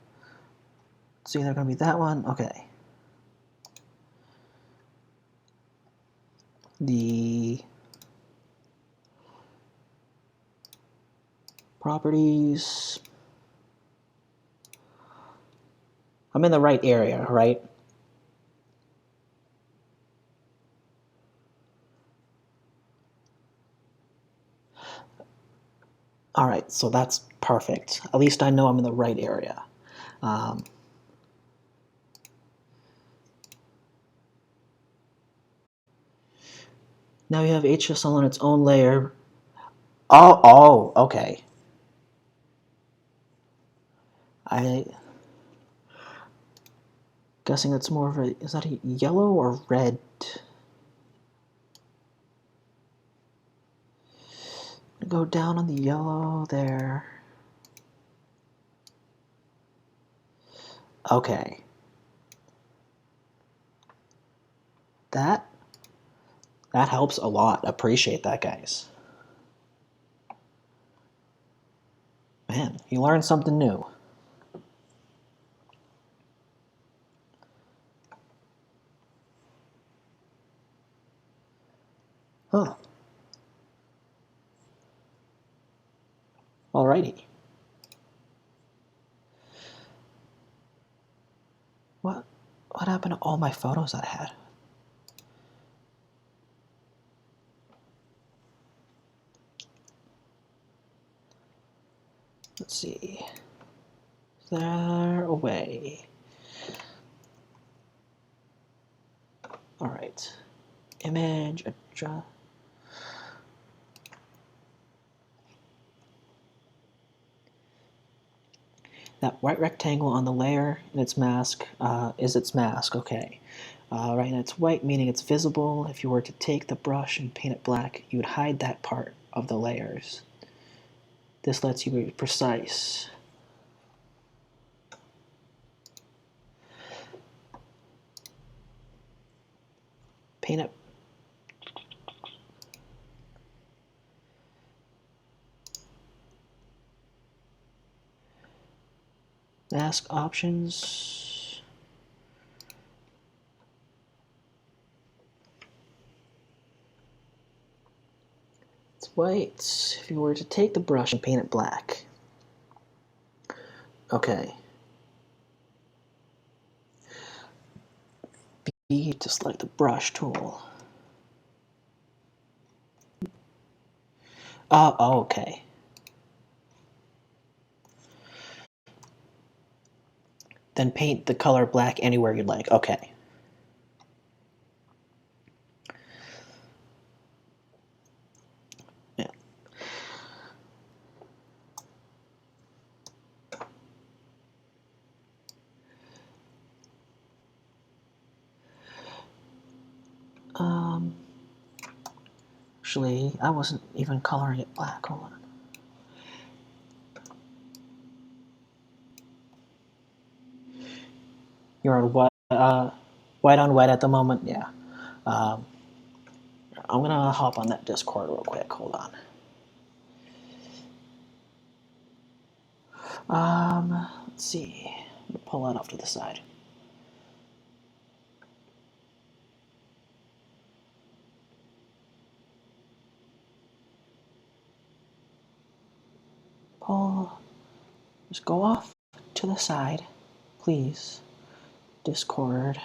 S1: It's either going to be that one. Okay. The properties. I'm in the right area, right? All right, so that's perfect. At least I know I'm in the right area. Now you have HSL on its own layer. Oh, okay. I guessing it's more of a, is that a yellow or red? Go down on the yellow there. Okay. That helps a lot. Appreciate that, guys. Man, you learned something new. Huh. Alrighty. What happened to all my photos I had? Let's see. They're away. All right. Image adjust. That white rectangle on the layer in its mask is its mask. Okay. Right now it's white, meaning it's visible. If you were to take the brush and paint it black, you would hide that part of the layers. This lets you be precise. Paint it. Mask options. It's white. If you were to take the brush and paint it black. Okay. B to select the brush tool. Oh, okay. Then paint the color black anywhere you'd like. Okay. Yeah. Actually, I wasn't even coloring it black. Hold on. You're on white on white at the moment? Yeah. I'm gonna hop on that Discord real quick. Hold on. Let's see. I'm gonna pull that off to the side. Pull. Just go off to the side, please. Discord.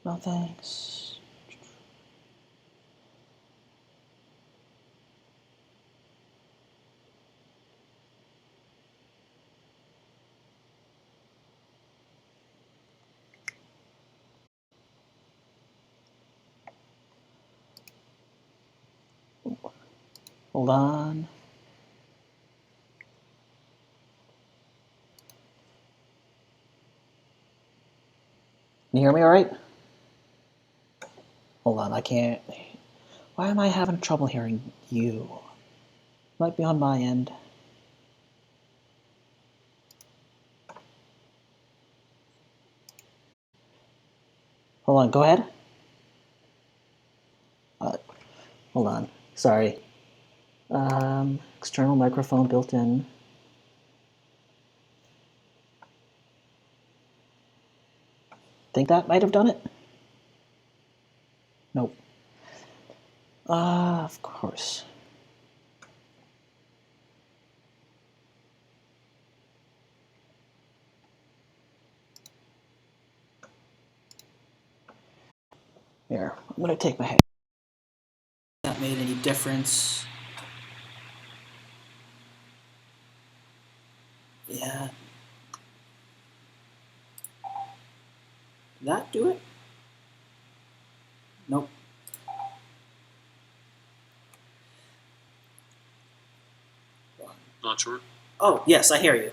S1: No thanks. Hold on. Can you hear me all right? Hold on, I can't. Why am I having trouble hearing you? Might be on my end. Hold on, go ahead. Hold on, sorry. External microphone built in. Think that might have done it? Nope. Of course. Here, I'm gonna take my head. That made any difference? Yeah. Did that do it? Nope.
S2: Not sure.
S1: Oh, yes, I hear you.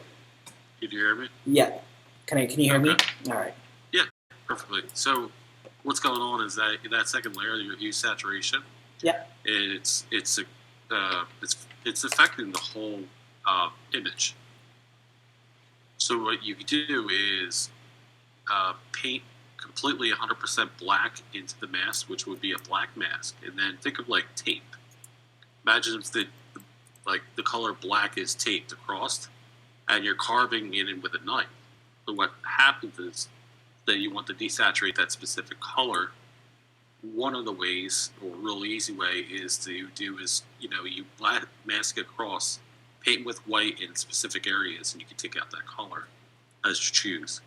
S2: Can you hear me?
S1: Yeah. Can you hear me? All right.
S2: Yeah, perfectly. So what's going on is that second layer, your hue saturation.
S1: Yeah.
S2: It's affecting the whole image. So what you can do is paint completely 100% black into the mask, which would be a black mask, and then think of like tape. Imagine if the color black is taped across, and you're carving it in with a knife. So what happens is that you want to desaturate that specific color. One of the ways, or a real easy way, is you mask it across, paint with white in specific areas, and you can take out that color as you choose.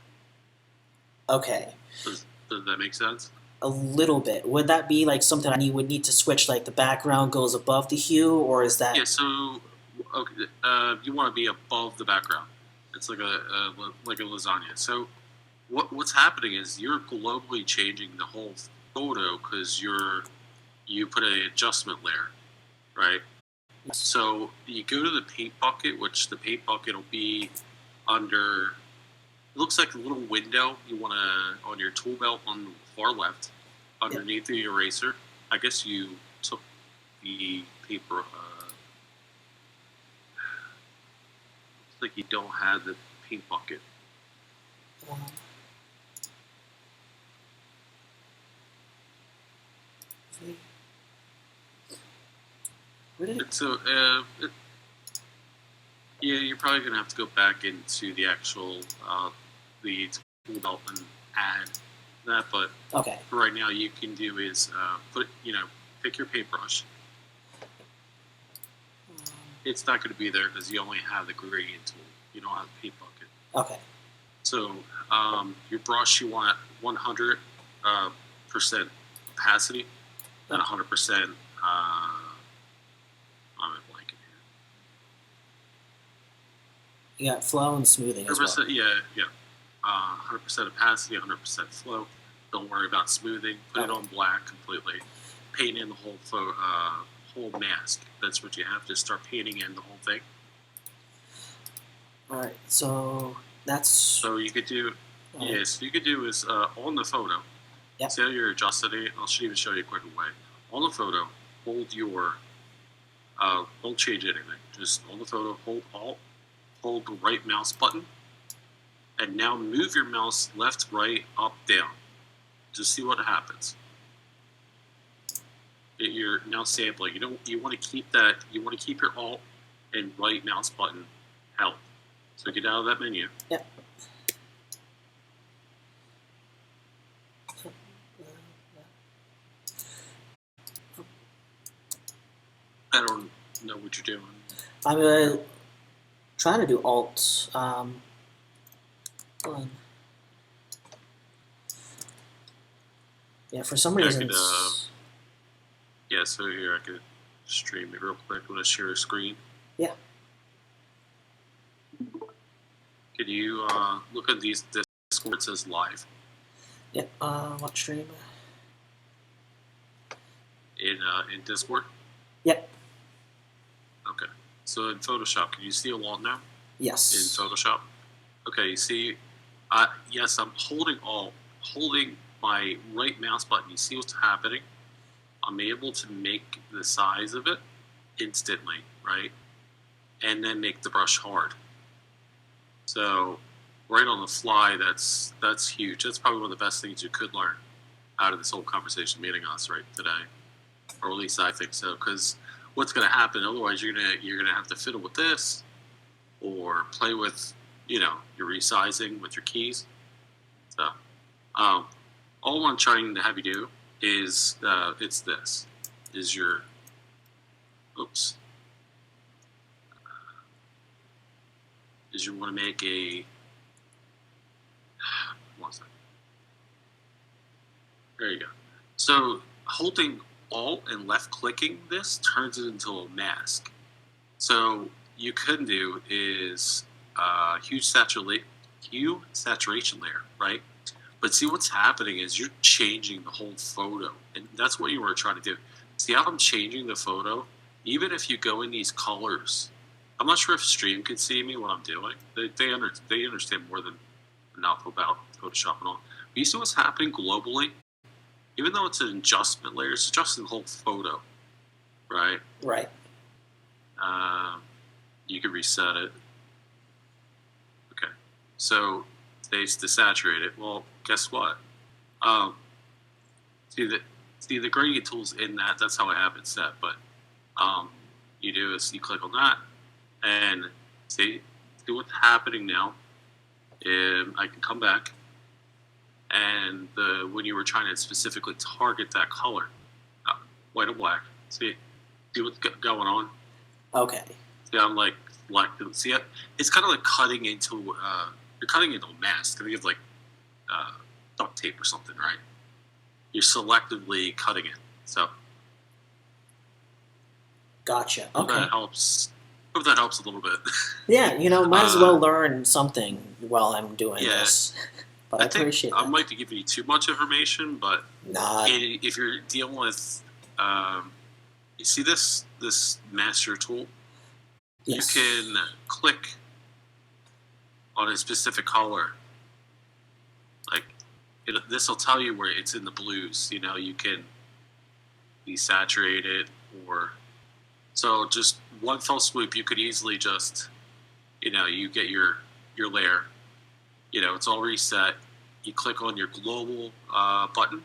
S1: Okay.
S2: Does that make sense?
S3: a little bit. Would that be like something I would need to switch, like the background goes above the hue, or is that
S2: Yeah. So okay, you want to be above the background. It's like a lasagna. So what's happening is you're globally changing the whole photo because you put an adjustment layer, right?
S3: yes.
S2: So you go to the paint bucket, which the paint bucket will be under. It looks like a little window you want to on your tool belt on the far left, underneath the eraser. I guess you took the paper. Looks like you don't have the paint bucket.
S3: Um, where did it?
S2: So yeah, you're probably gonna have to go back into the actual the tool belt and add that. But
S3: Okay.
S2: for right now, you can do is pick your paintbrush. It's not going to be there because you only have the gradient tool. You don't have the paint bucket.
S3: Okay.
S2: So your brush, you want 100% opacity and 100%. I'm blanking here.
S3: You got flow and smoothing as well.
S2: 100%, yeah. 100% opacity, 100% flow. Don't worry about smoothing. Put it on black completely. Paint in the whole mask. That's what you have to start painting in the whole thing.
S3: All right. So that's.
S2: So you could do, you could do is on the photo.
S3: Yep.
S2: See how you're adjusting it? I'll even show you a quick way. On the photo, hold your, don't change anything. Just on the photo, hold Alt, hold the right mouse button, and now move your mouse left, right, up, down. Just see what happens. You're now sampling. You want to keep that. You want to keep your Alt and right mouse button held. So get out of that menu.
S3: Yep.
S2: I don't know what you're doing.
S3: I'm trying to do Alt. Hold on. Yeah, for some reason.
S2: I could, yeah, so here I could stream it real quick. I'm going to share a screen.
S3: Yeah.
S2: Could you look at this where it says live?
S3: Yep. What stream?
S2: In Discord?
S3: Yep.
S2: Okay. So in Photoshop, can you see a wall now?
S3: Yes.
S2: In Photoshop? Okay, you see, yes, I'm holding my right mouse button. You see what's happening? I'm able to make the size of it instantly, right? And then make the brush hard. So right on the fly, that's huge. That's probably one of the best things you could learn out of this whole conversation meeting us right today, or at least I think so. Because what's going to happen? Otherwise, you're gonna have to fiddle with this, or play with your resizing with your keys. So all I'm trying to have you do is it's this is your oops. Is you want to make a one second. There you go. So holding Alt and left clicking this turns it into a mask. So you could do is hue saturation layer, right? But see what's happening is you're changing the whole photo, and that's what you were trying to do. See how I'm changing the photo? Even if you go in these colors. I'm not sure if Stream can see me what I'm doing. They understand more than enough about Photoshop and all. But you see what's happening globally? Even though it's an adjustment layer, it's adjusting the whole photo, right?
S3: Right.
S2: You can reset it. Okay. So they desaturate it. Well, guess what? See the gradient tools in that. That's how I have it set. But you do is you click on that. And see what's happening now. I can come back, and when you were trying to specifically target that color, white and black. See what's going on.
S3: Okay.
S2: See, I'm like see, it's kind of like cutting into you're cutting into a mask. I think it's like duct tape or something, right? you're selectively cutting it. So
S3: Gotcha.
S2: hope
S3: Okay.
S2: that helps. Hope that helps a little bit.
S3: Yeah, might as well learn something while I'm doing
S2: Yeah.
S3: this. But I
S2: I think
S3: appreciate
S2: I
S3: that.
S2: might be giving you too much information, but
S3: Nah.
S2: if you're dealing with, you see this master tool,
S3: Yes.
S2: you can click on a specific color. Like this will tell you where it's in the blues. You can desaturate it, or so just one fell swoop. You could easily just, you get your layer. It's all reset. You click on your global button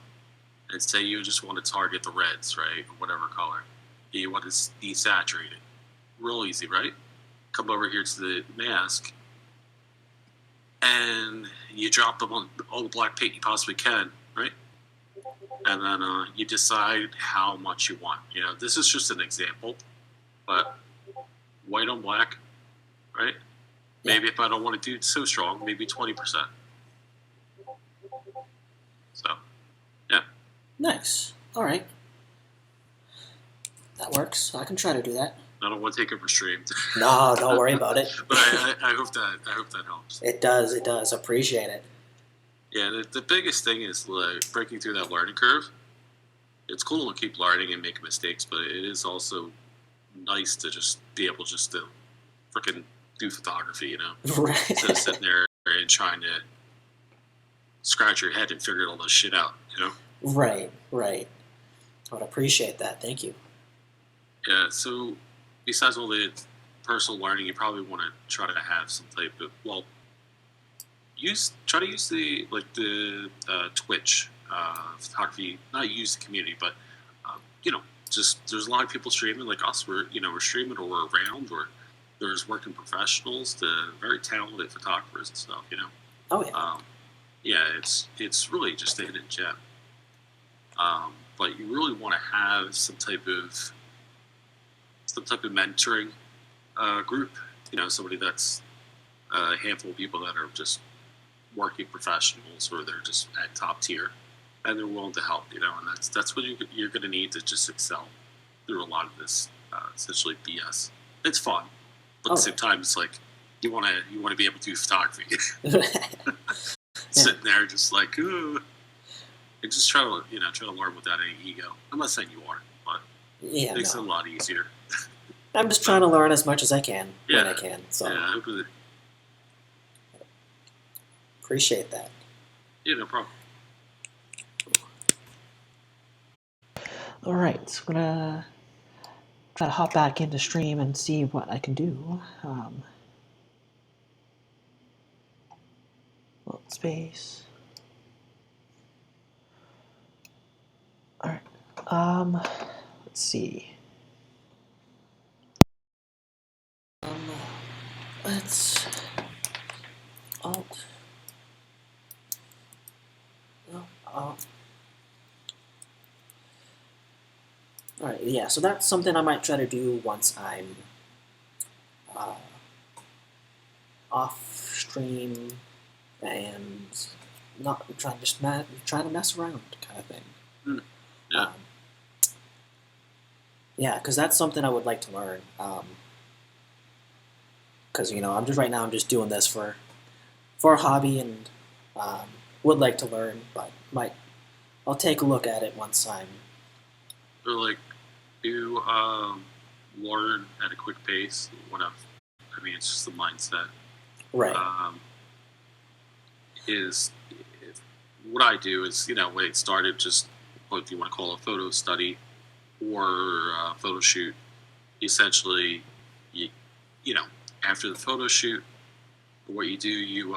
S2: and say you just want to target the reds, right? Or whatever color. You want to desaturate it. Real easy, right? Come over here to the mask and you drop them on all the black paint you possibly can, right? And then you decide how much you want. This is just an example, but white on black, right? Maybe if I don't want to do it so strong, maybe 20%. So, yeah.
S3: Nice. All right. That works. I can try to do that.
S2: I don't want to take it for stream.
S3: No, don't worry about it.
S2: But I hope that helps.
S3: It does. It does. Appreciate it.
S2: Yeah, the biggest thing is like breaking through that learning curve. It's cool to keep learning and making mistakes, but it is also nice to just be able just to freaking do photography,
S3: Right.
S2: instead of sitting there and trying to scratch your head and figure all this shit out,
S3: Right. Right. I would appreciate that. Thank you.
S2: Yeah, so besides all the personal learning, you probably want to try to have some type of, try to use the Twitch photography, not use the community, but just there's a lot of people streaming like us. We're streaming, or we're around, or there's working professionals to very talented photographers and stuff.
S3: Oh yeah.
S2: Yeah, it's really just a hidden gem. But you really want to have some type of mentoring group. Somebody that's a handful of people that are just working professionals, or they're just at top tier, and they're willing to help. And that's what you're going to need to just excel through a lot of this essentially BS. It's fun, but at the same time, it's like you want to be able to do photography. Sitting there just like, and just try to learn without any ego. I'm not saying you are, but
S3: Yeah.
S2: it makes
S3: No.
S2: it a lot easier.
S3: I'm just trying to learn as much as I can when
S2: Yeah.
S3: I can. So
S2: Yeah, I hope that,
S3: appreciate that.
S2: no problem.
S1: All right, so I'm gonna try to hop back into stream and see what I can do. Load space. All right. Let's see.
S3: Let's alt. No. All right. Yeah. So that's something I might try to do once I'm off stream and not trying to mess around, kind of thing.
S2: Yeah.
S3: Yeah, because that's something I would like to learn. Because I'm just doing this for a hobby, and would like to learn, but I'll take a look at it once I'm.
S2: Or like you learn at a quick pace. It's just the mindset.
S3: Right.
S2: Is what I do is when it started, just what if you want to call it a photo study or a photo shoot. Essentially, you after the photo shoot, what you do, you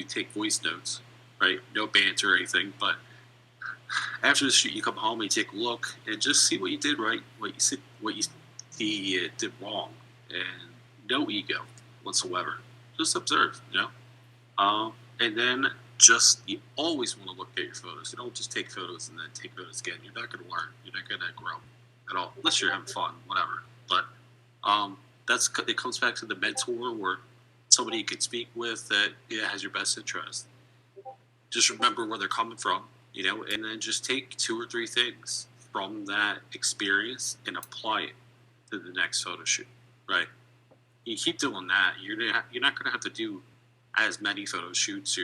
S2: take voice notes, right? No banter or anything, but after the shoot, you come home and you take a look and just see what you did right, what you did wrong, and no ego whatsoever. Just observe, and then you always want to look at your photos. You don't just take photos and then take photos again. You're not going to learn. You're not going to grow at all, unless you're having fun, whatever. But it comes back to the mentor, or somebody you can speak with that has your best interest. Just remember where they're coming from. and then just take 2 or 3 things from that experience and apply it to the next photo shoot, right? You keep doing that, you're not going to have to do as many photo shoots.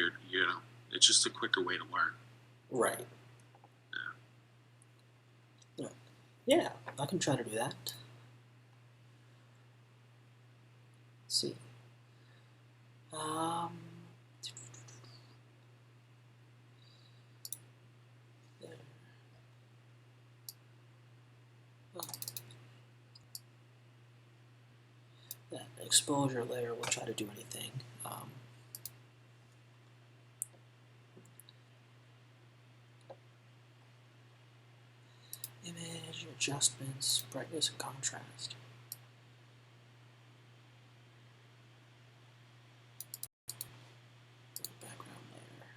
S2: It's just a quicker way to learn.
S3: Right. Yeah, I can try to do that. Let's see. There. Oh. That exposure layer will try to do anything. Image adjustments, brightness and contrast. Background layer.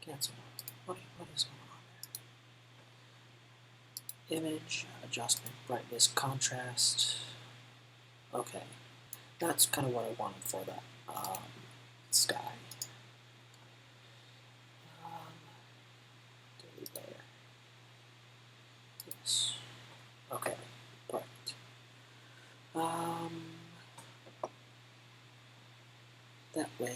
S3: Cancel. What is going on there? Image adjustment, brightness, contrast. Okay, that's kind of what I wanted for that sky. Delete layer. Yes. Okay, perfect. That way.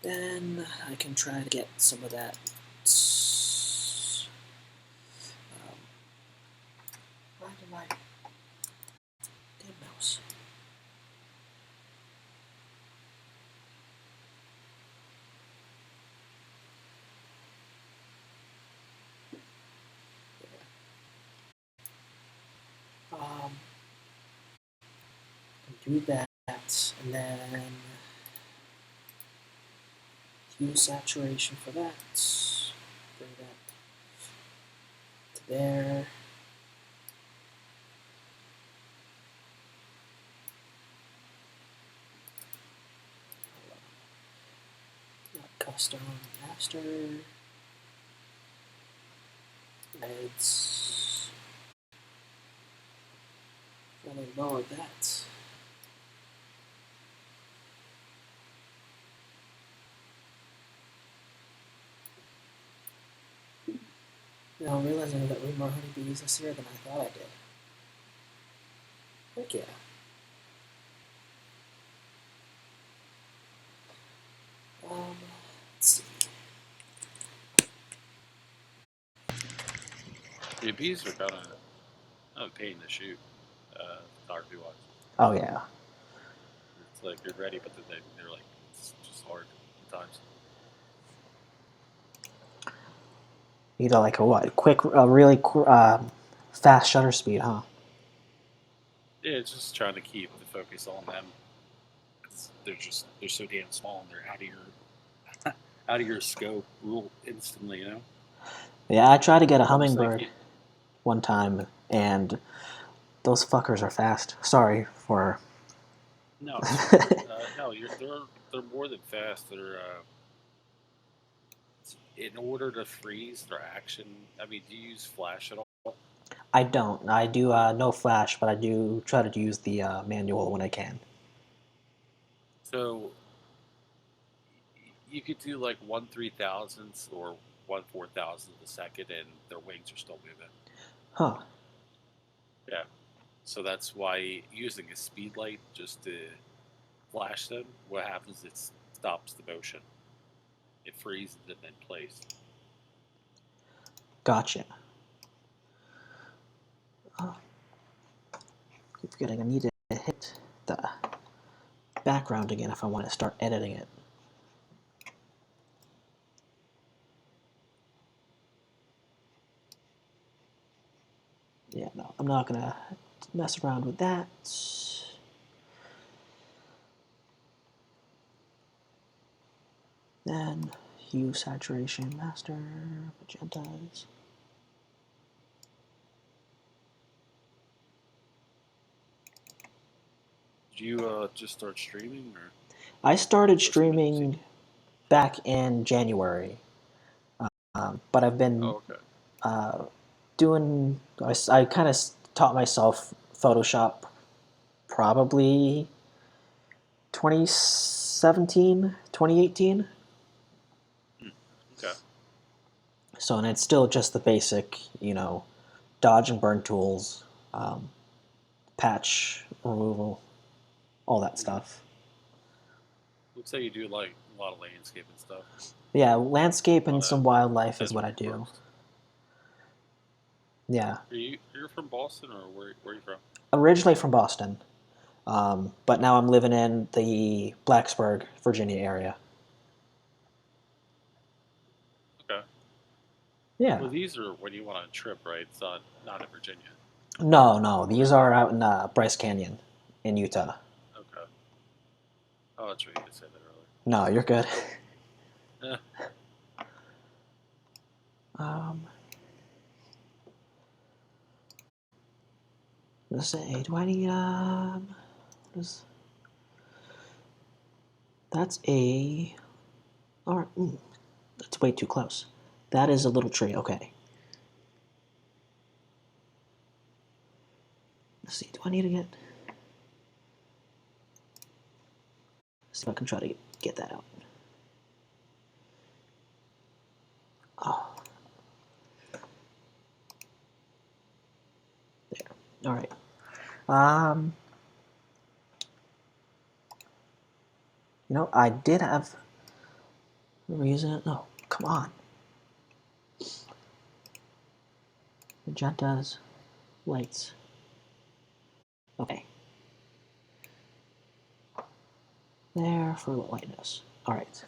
S3: Then I can try to get some of that. Why did my damn mouse? Do that, and then use saturation for that. Bring that to there. Not custom master. Let's really lower that. Now I'm realizing I got way more honeybees this year than I thought I did. Heck yeah. Let's see.
S2: The bees are kind of a pain to shoot, photography wise.
S1: Oh yeah.
S2: It's like you're ready, but then they're like, it's just hard at times.
S1: You know, like a what? Quick, really fast shutter speed, huh?
S2: Yeah, it's just trying to keep the focus on them. They're so damn small, and they're out of your scope real instantly,
S1: Yeah, I tried to get a
S2: Almost like
S1: hummingbird one time, and those fuckers are fast. Sorry for.
S2: No, no, they're more than fast. They're in order to freeze their action. I mean, do you use flash at all?
S1: I don't. I do no flash, but I do try to use the manual when I can.
S2: So you could do like 1/3000th or 1/4000th of a second, and their wings are still moving.
S1: Huh.
S2: Yeah. So that's why using a speed light just to flash them, what happens is it stops the motion. It freezes them in place.
S1: Gotcha. Keep forgetting I need to hit the background again if I want to start editing it. Yeah, no, I'm not gonna mess around with that. Then hue, saturation, master, magentas.
S2: Did you just start streaming, or?
S1: I started streaming back in January, but I've been
S2: Oh, okay.
S1: doing. I kind of taught myself Photoshop probably 2017, 2018.
S4: Okay.
S1: So, and it's still just the basic, dodge and burn tools, patch removal, all that stuff.
S4: Looks like you do like a lot of landscape and stuff.
S1: Yeah, landscape and
S4: Lot
S1: some
S4: of
S1: wildlife is what I
S4: desert
S1: do.
S4: forest.
S1: Yeah,
S4: You're from Boston, or where are you from?
S1: originally from Boston, but now I'm living in the Blacksburg, Virginia area.
S4: Okay.
S1: Yeah.
S4: Well, these are when you went on a trip, right? It's not in Virginia.
S1: No, these are out in Bryce Canyon in Utah.
S4: Okay. Oh, that's right. You did say that earlier.
S1: No, you're good.
S4: Eh.
S1: um, let's say, do I need what is that's a all right, that's way too close. That is a little tree. Okay. Let's see. Do I need to get? Let's see if I can try to get that out. Oh, there. All right. I did have a reason. No, come on. Magentas, lights. Okay. There for lightness. All right.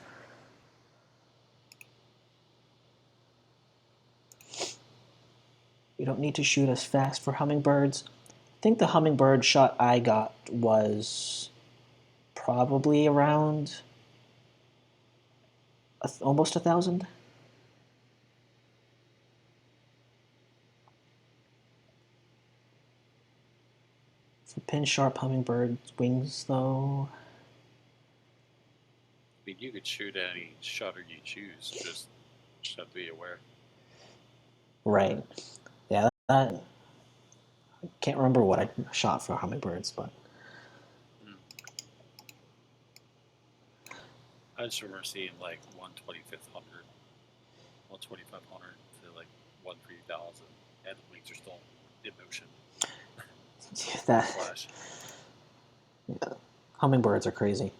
S1: You don't need to shoot as fast for hummingbirds. I think the hummingbird shot I got was probably around almost 1,000. For pin sharp hummingbird wings, though.
S4: I mean, you could shoot any shutter you choose. Just have to be aware.
S1: Right. Yeah, that, I can't remember what I shot for hummingbirds, but
S4: I just remember seeing like 1/2500, 1/2500 to like 1/3000, and the wings are still in motion.
S1: that
S4: Flash.
S1: yeah, hummingbirds are crazy.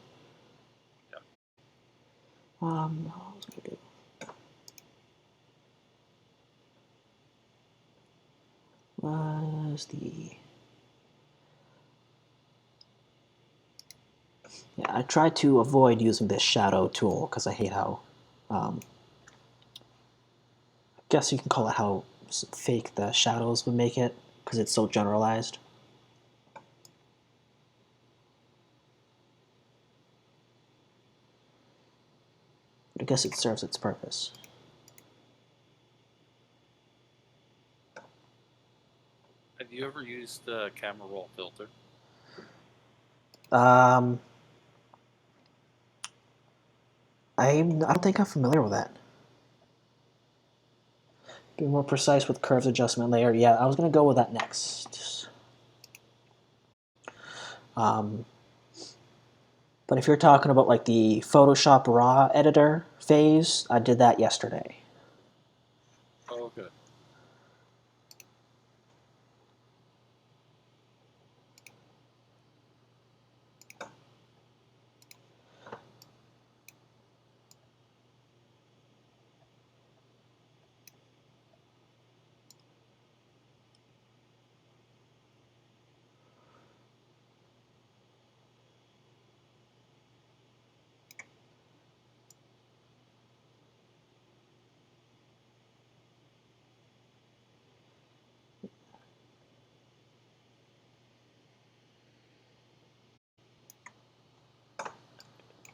S4: Yeah.
S1: What was I gonna do? Was the Yeah, I try to avoid using this shadow tool because I hate how, I guess you can call it how fake the shadows would make it because it's so generalized. But I guess it serves its purpose.
S4: Have you ever used the camera roll filter?
S1: I don't think I'm familiar with that. Be more precise with curves adjustment layer. Yeah, I was gonna go with that next. But if you're talking about like the Photoshop RAW editor phase, I did that yesterday.
S4: Oh, okay.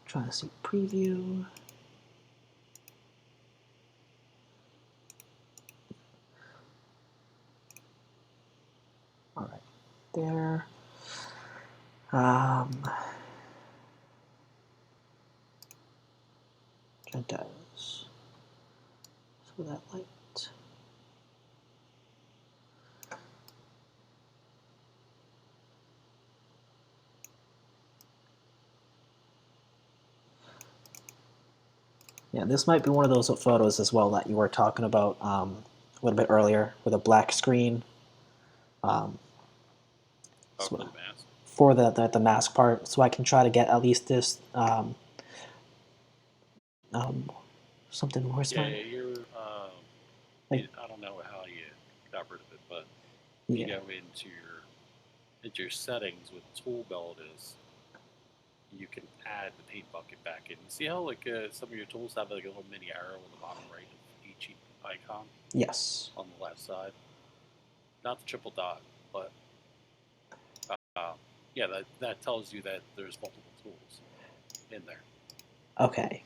S1: Trying to see preview. All right, there. It does. So that light. Yeah, this might be one of those photos as well that you were talking about a little bit earlier with a black screen. Um,
S4: Oh,
S1: so-
S4: for the mask.
S1: for the mask part, so I can try to get at least this um, something. Where's
S4: Yeah,
S1: my
S4: you're.
S1: like?
S4: I don't know how you got rid of it, but
S1: Yeah.
S4: you go into your settings with tool belt is. You can add the paint bucket back in. See how like some of your tools have like a little mini arrow on the bottom right of each icon
S1: Yes.
S4: on the left side. Not the triple dot, but yeah, that tells you that there's multiple tools in there.
S1: Okay.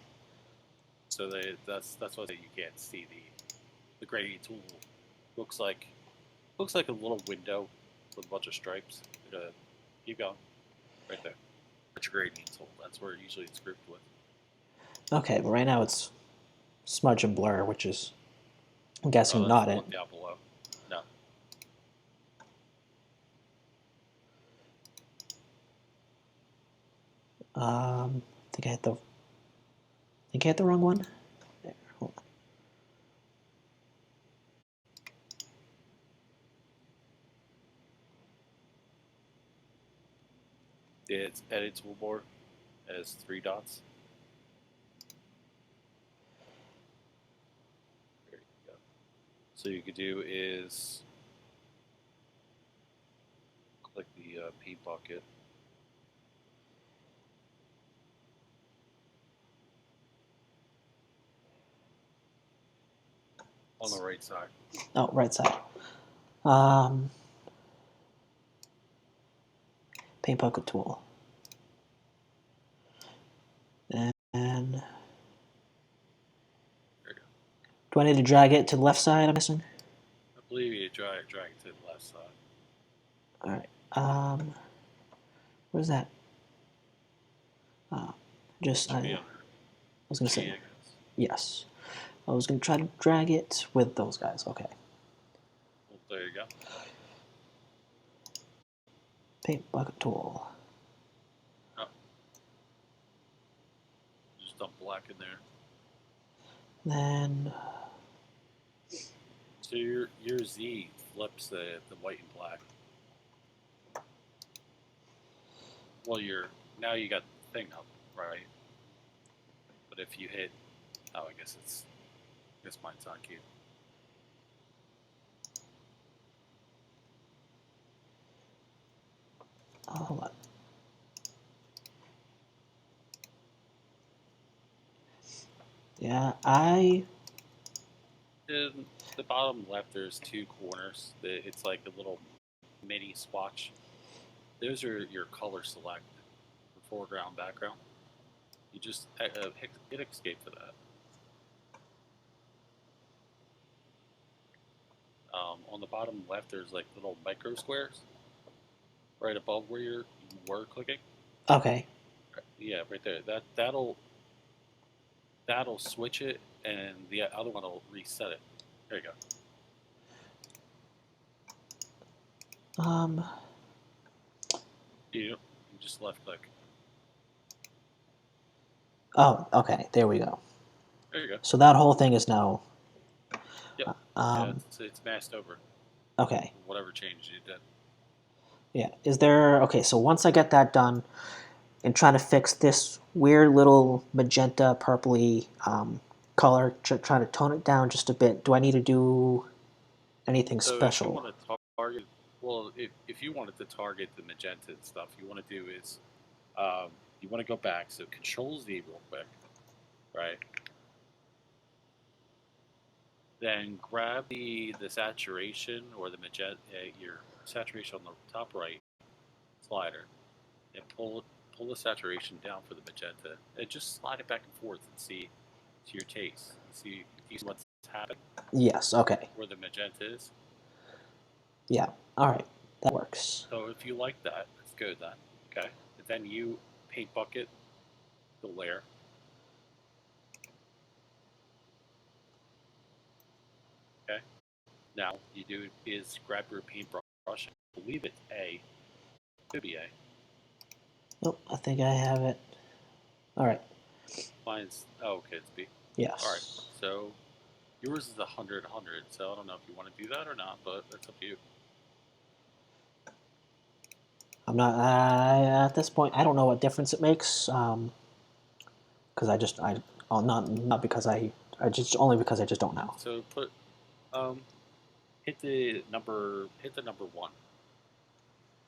S4: So that's why you can't see the gradient tool. Looks like a little window with a bunch of stripes. Keep going, right there. That's your gradient tool. That's where usually it's grouped with.
S1: Okay, but right now it's smudge and blur, which is I'm
S4: Oh,
S1: guessing
S4: that's
S1: not
S4: the
S1: it.
S4: one down below. No.
S1: I think I hit the wrong one. There, hold on.
S4: It's edit toolbar as 3 dots. There you go. So you could do is click the paint bucket. On the right side.
S1: Oh, right side. Um, paint bucket tool. And
S4: There you go.
S1: do I need to drag it to the left side? I'm guessing.
S4: I believe you drag it to the left side.
S1: All right. What is that? Just
S4: Should
S1: I
S4: be under
S1: was gonna
S4: G,
S1: say
S4: I guess.
S1: yes. I was gonna try to drag it with those guys. Okay.
S4: Well, there you go.
S1: Paint bucket tool.
S4: Oh. Just dump black in there.
S1: Then
S4: So your Z flips the white and black. Well, now you got the thing up, right? But if you hit, I guess mine's on cue.
S1: hold on. Yeah,
S4: In the bottom left, there's 2 corners. It's like a little mini swatch. Those are your color select for foreground, background. You just hit escape for that. On the bottom left, there's like little micro squares right above where you were clicking.
S1: okay.
S4: Yeah, right there. That'll switch it, and the other one will reset it. There you go. You just left click.
S1: Oh, okay. There we go.
S4: There you go.
S1: So that whole thing is now.
S4: Yep.
S1: Um,
S4: Yeah, it's masked over.
S1: okay.
S4: Whatever change you did.
S1: Yeah. Is there okay? So once I get that done, and trying to fix this weird little magenta purpley color, try to tone it down just a bit. Do I need to do anything
S4: So
S1: special?
S4: if you want to target, well, if you wanted to target the magenta and stuff, you want to do is you want to go back. So Control Z real quick, right? Then grab the saturation or the magenta, your saturation on the top right slider, and pull the saturation down for the magenta, and just slide it back and forth and see to your taste. See if you see what's happening
S1: Yes. Okay.
S4: where the magenta is.
S1: Yeah. All right. That works.
S4: So if you like that, it's good then. Okay. And then you paint bucket the layer. Okay. Now you do is grab your paintbrush. I believe it's A. Could be A.
S1: Oh, I think I have it. All right.
S4: Mine's okay. It's B.
S1: Yes.
S4: All right. So yours is 100, 100. So I don't know if you want to do that or not, but that's up to you.
S1: I'm not at this point. I don't know what difference it makes. Because not because I just only because I just don't know.
S4: So put hit the number one.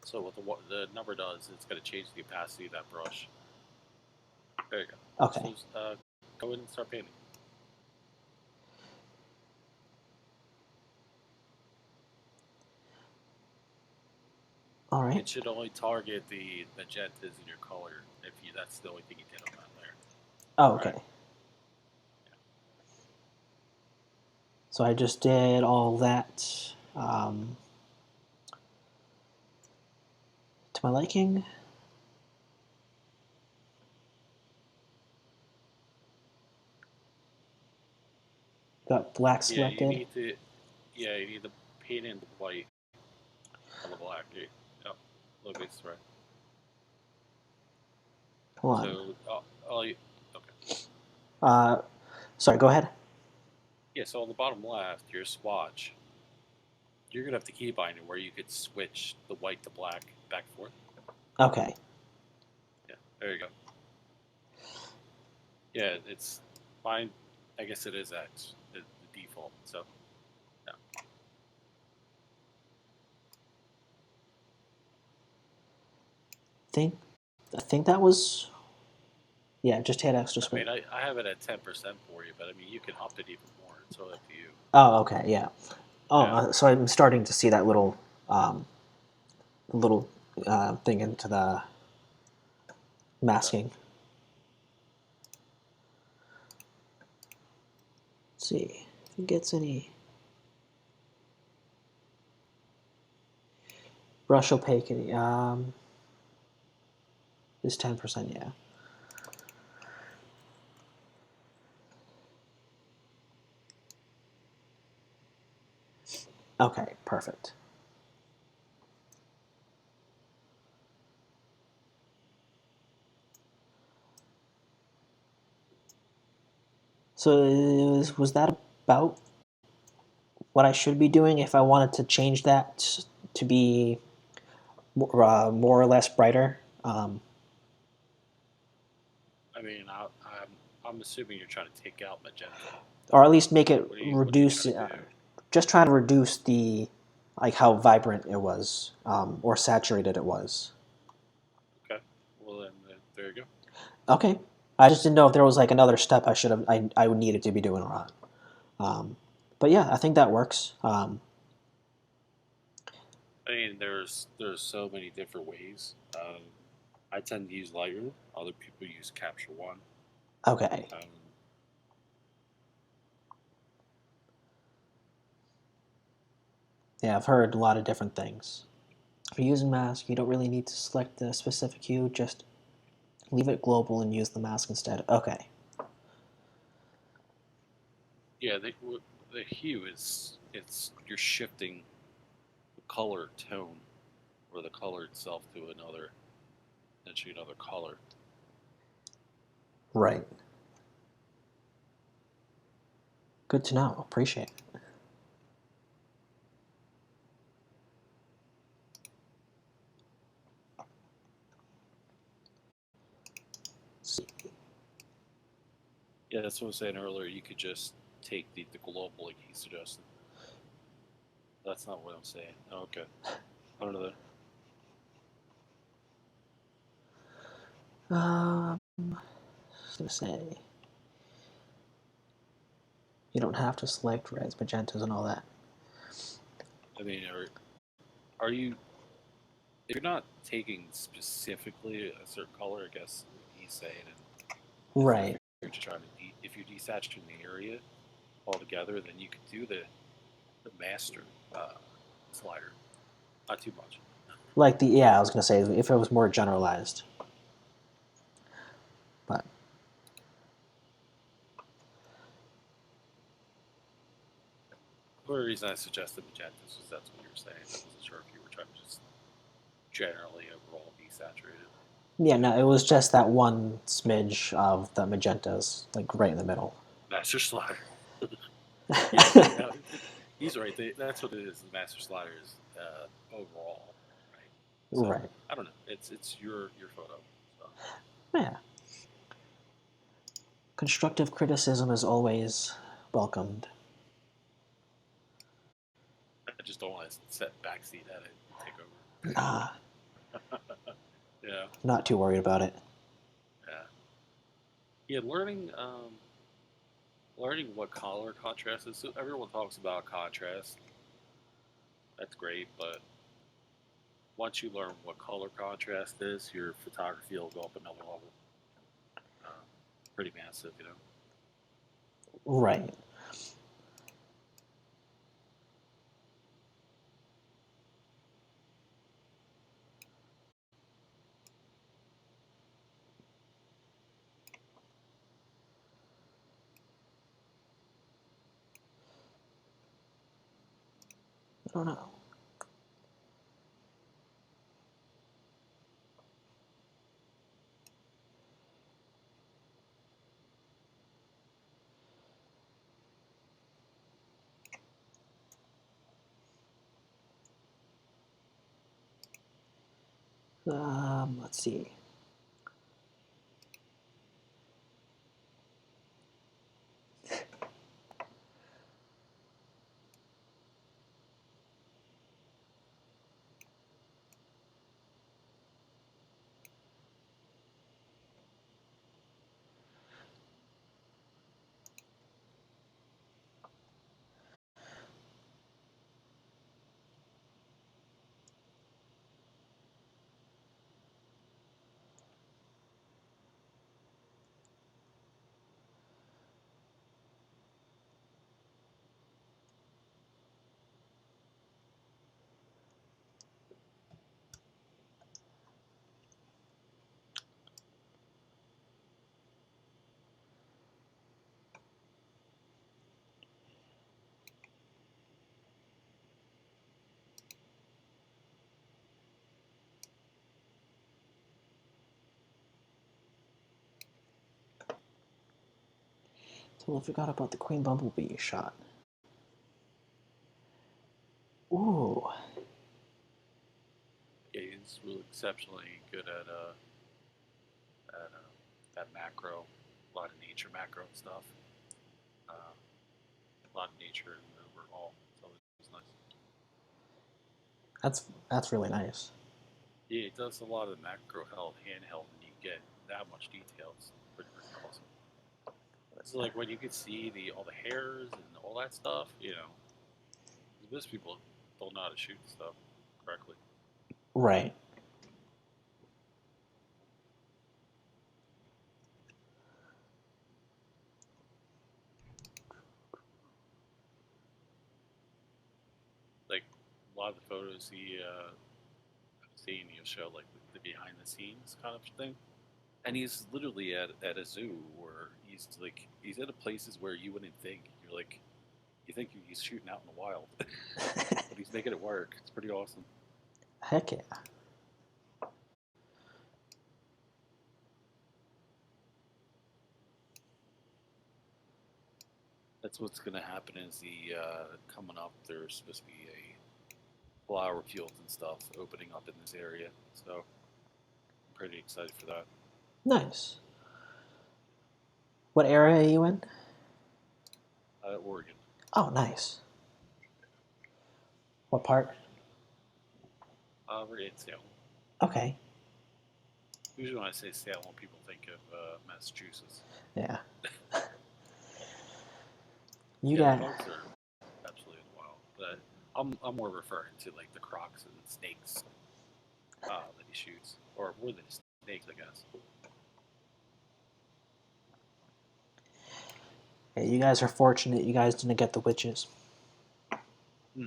S4: So what the number does, it's going to change the opacity of that brush. There you go.
S1: Okay.
S4: So go ahead and start painting.
S1: All
S4: It
S1: right.
S4: should only target the magentas in your color if that's the only thing you did on that layer.
S1: Oh, okay.
S4: Right.
S1: So I just did all that to my liking. Got black
S4: Yeah,
S1: selected.
S4: you need to paint in the white on the black. Yep. Look, it's right.
S1: Hold on.
S4: So okay.
S1: Sorry, go ahead.
S4: Yeah, so on the bottom left, your swatch, you're gonna have the key binder where you could switch the white to black back and forth.
S1: Okay.
S4: Yeah, there you go. Yeah, it's fine. I guess it is X, the default. So, yeah.
S1: I think that was. Yeah, just hit extra
S4: I
S1: switch.
S4: mean, I have it at 10% for you, but I mean, you can up it even more. It's all up to you.
S1: Oh, okay, yeah. Oh,
S4: Yeah.
S1: so I'm starting to see that little thing into the masking. Let's see if it gets any brush opacity. Is 10%, yeah. Okay, perfect. So was that about what I should be doing if I wanted to change that to be more or less brighter?
S4: I mean, I'm assuming you're trying to take out magenta.
S1: Or at least make it
S4: What are you
S1: reduce.
S4: trying to do?
S1: Just trying to reduce the how vibrant it was or saturated it was.
S4: Okay. Well, then there you go.
S1: Okay. I just didn't know if there was another step I would needed to be doing or not. But yeah, I think that works.
S4: I mean, there's so many different ways. I tend to use Lightroom. Other people use Capture One.
S1: Okay. Yeah, I've heard a lot of different things. If you're using mask, you don't really need to select the specific hue. Just leave it global and use the mask instead. Okay.
S4: Yeah, the hue is you're shifting the color tone or the color itself to essentially another color.
S1: Right. Good to know. Appreciate it.
S4: Yeah, that's what I was saying earlier. You could just take the global like he suggested. That's not what I'm saying. Oh, okay. I don't know that.
S1: I was gonna say you don't have to select reds, magentas, and all that.
S4: I mean, are you? If you're not taking specifically a certain color, I guess he's saying, and
S1: Right.
S4: you're just trying to if you're desaturating the area altogether, then you could do the master slider. Not too much.
S1: I was gonna say if it was more generalized. But
S4: The only reason I suggested magentas was that's what you were saying. I wasn't sure if you were trying to just generally overall desaturate it.
S1: yeah, no, it was just that one smidge of the magentas, right in the middle.
S4: Master Slider. Yeah, no, he's right. That's what it is. The Master Slider is overall, right? So
S1: Right.
S4: I don't know. It's your photo. So
S1: Yeah. Constructive criticism is always welcomed.
S4: I just don't want to set backseat at it and take over.
S1: Nah,
S4: Yeah,
S1: not too worried about it.
S4: yeah, yeah. Learning what color contrast is. So everyone talks about contrast. That's great, but once you learn what color contrast is, your photography will go up another level. Uh, Pretty massive, you know.
S1: Right. I don't know. Let's see. Totally forgot about the Queen Bumblebee shot. Ooh.
S4: Yeah, he's really exceptionally good at that macro, a lot of nature macro stuff. A lot of nature and overall. So it's nice.
S1: That's really nice.
S4: Yeah, it does a lot of the macro held handheld, and you get that much detail. It's pretty awesome. It's like when you can see all the hairs and all that stuff. You know, most people don't know how to shoot stuff correctly.
S1: Right.
S4: Like a lot of the photos I've seen, he'll show like the behind the scenes kind of thing, and he's literally at a zoo, or he's at places where you wouldn't think. You're like, you think he's shooting out in the wild, but he's making it work. It's pretty awesome.
S1: Heck yeah.
S4: That's what's going to happen is coming up. There's supposed to be a flower fields and stuff opening up in this area, so I'm pretty excited for that.
S1: Nice. What area are you in?
S4: Oregon.
S1: Oh, nice. What part?
S4: We're in Salem.
S1: Okay.
S4: Usually when I say Salem, people think of Massachusetts.
S1: Yeah. You
S4: Yeah,
S1: got.
S4: the bugs are absolutely wild, but I'm more referring to like the crocs and snakes that he shoots, or more than snakes, I guess.
S1: Yeah, you guys are fortunate. You guys didn't get the witches.
S4: Hmm.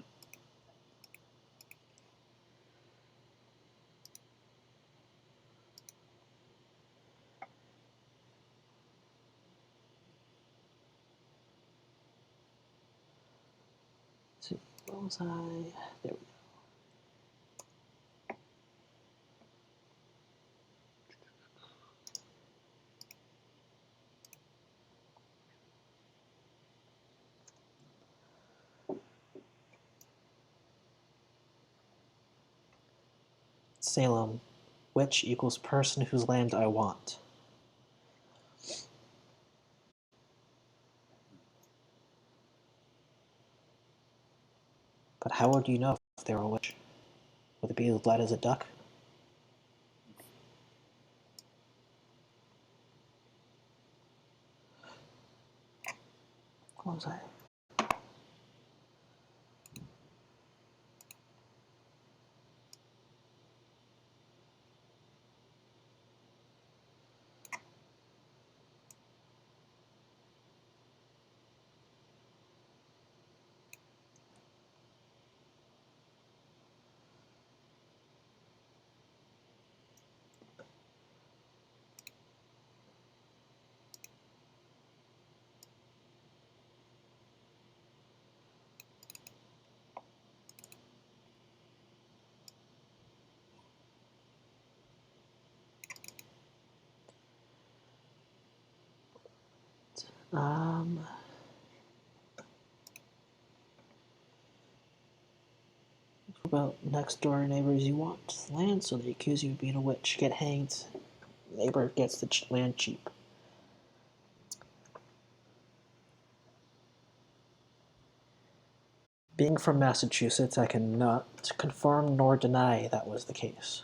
S1: Let's see, where was I? There we go. Salem, witch equals person whose land I want. But how would you know if they were a witch? Would it be as black as a duck? What was I? Um, about next door neighbors you want land, so they accuse you of being a witch. Get hanged. Neighbor gets the land cheap. Being from Massachusetts, I cannot confirm nor deny that was the case.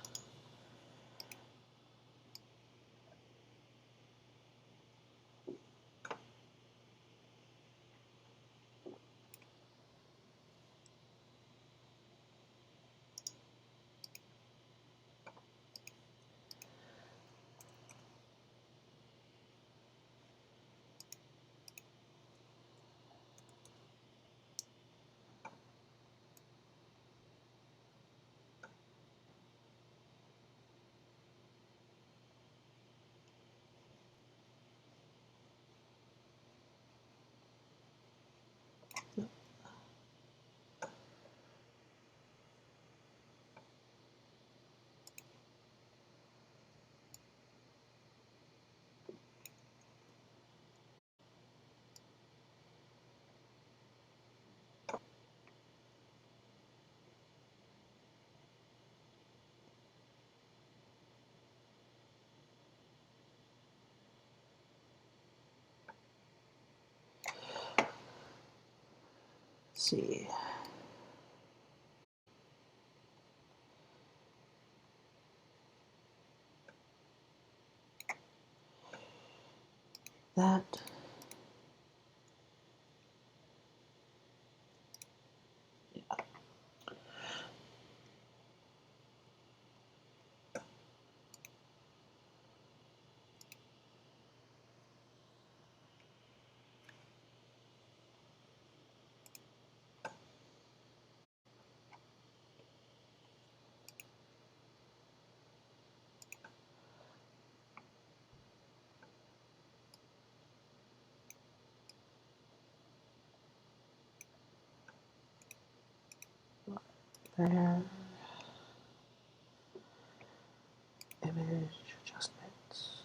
S1: Let's see. That. There. Image adjustments.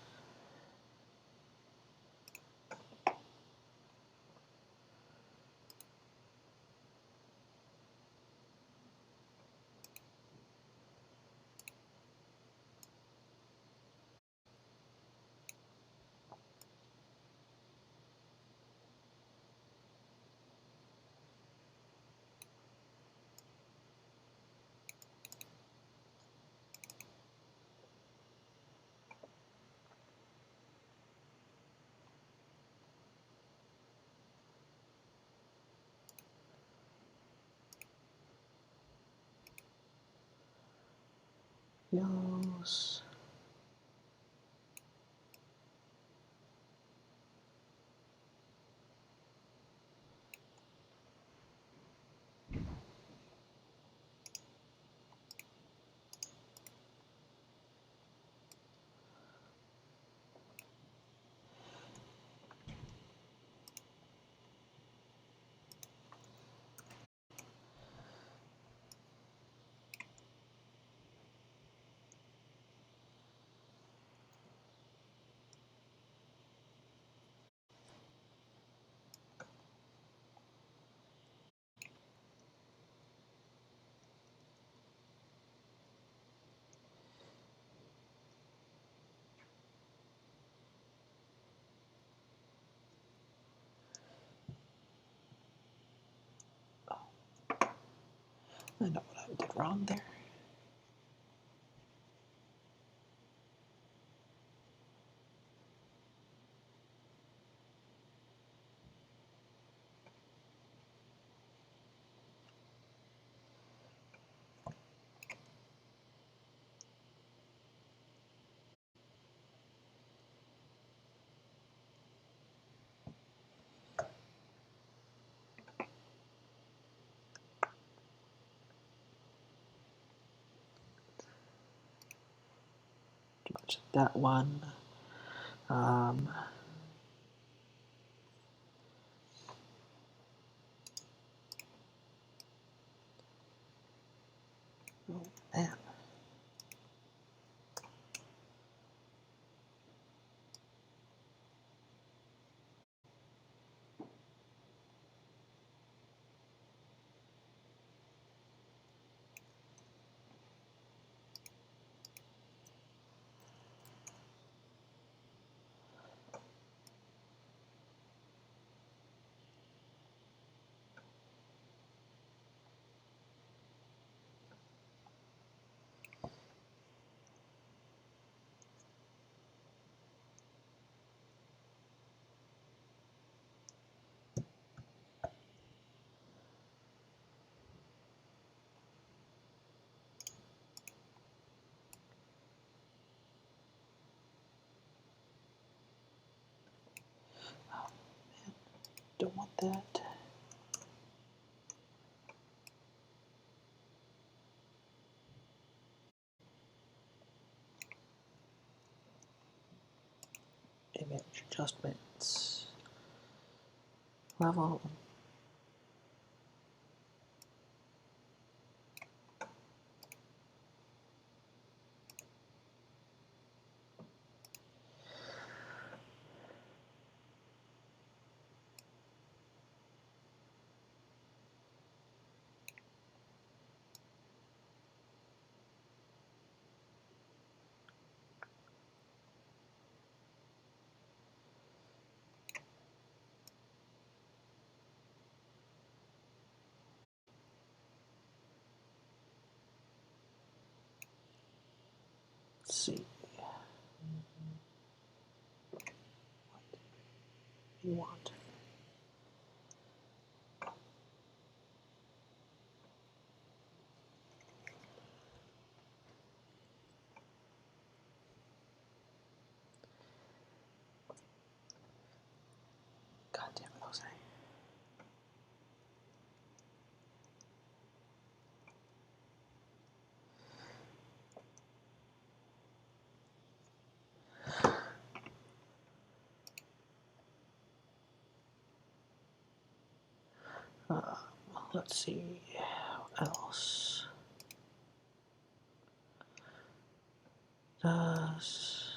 S1: I know what I did wrong there. Too much of that one. Um, oh man. Don't want that. Image adjustments. Level. Let's see. What do you want? God damn it, Jose. Uh, let's see. What else? Does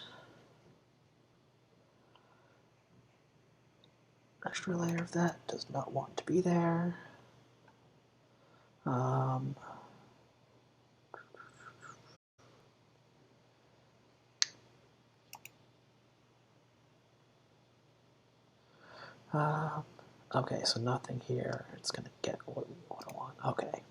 S1: extra layer of that does not want to be there. Um, um, okay, so nothing here. It's gonna get what I want. Okay.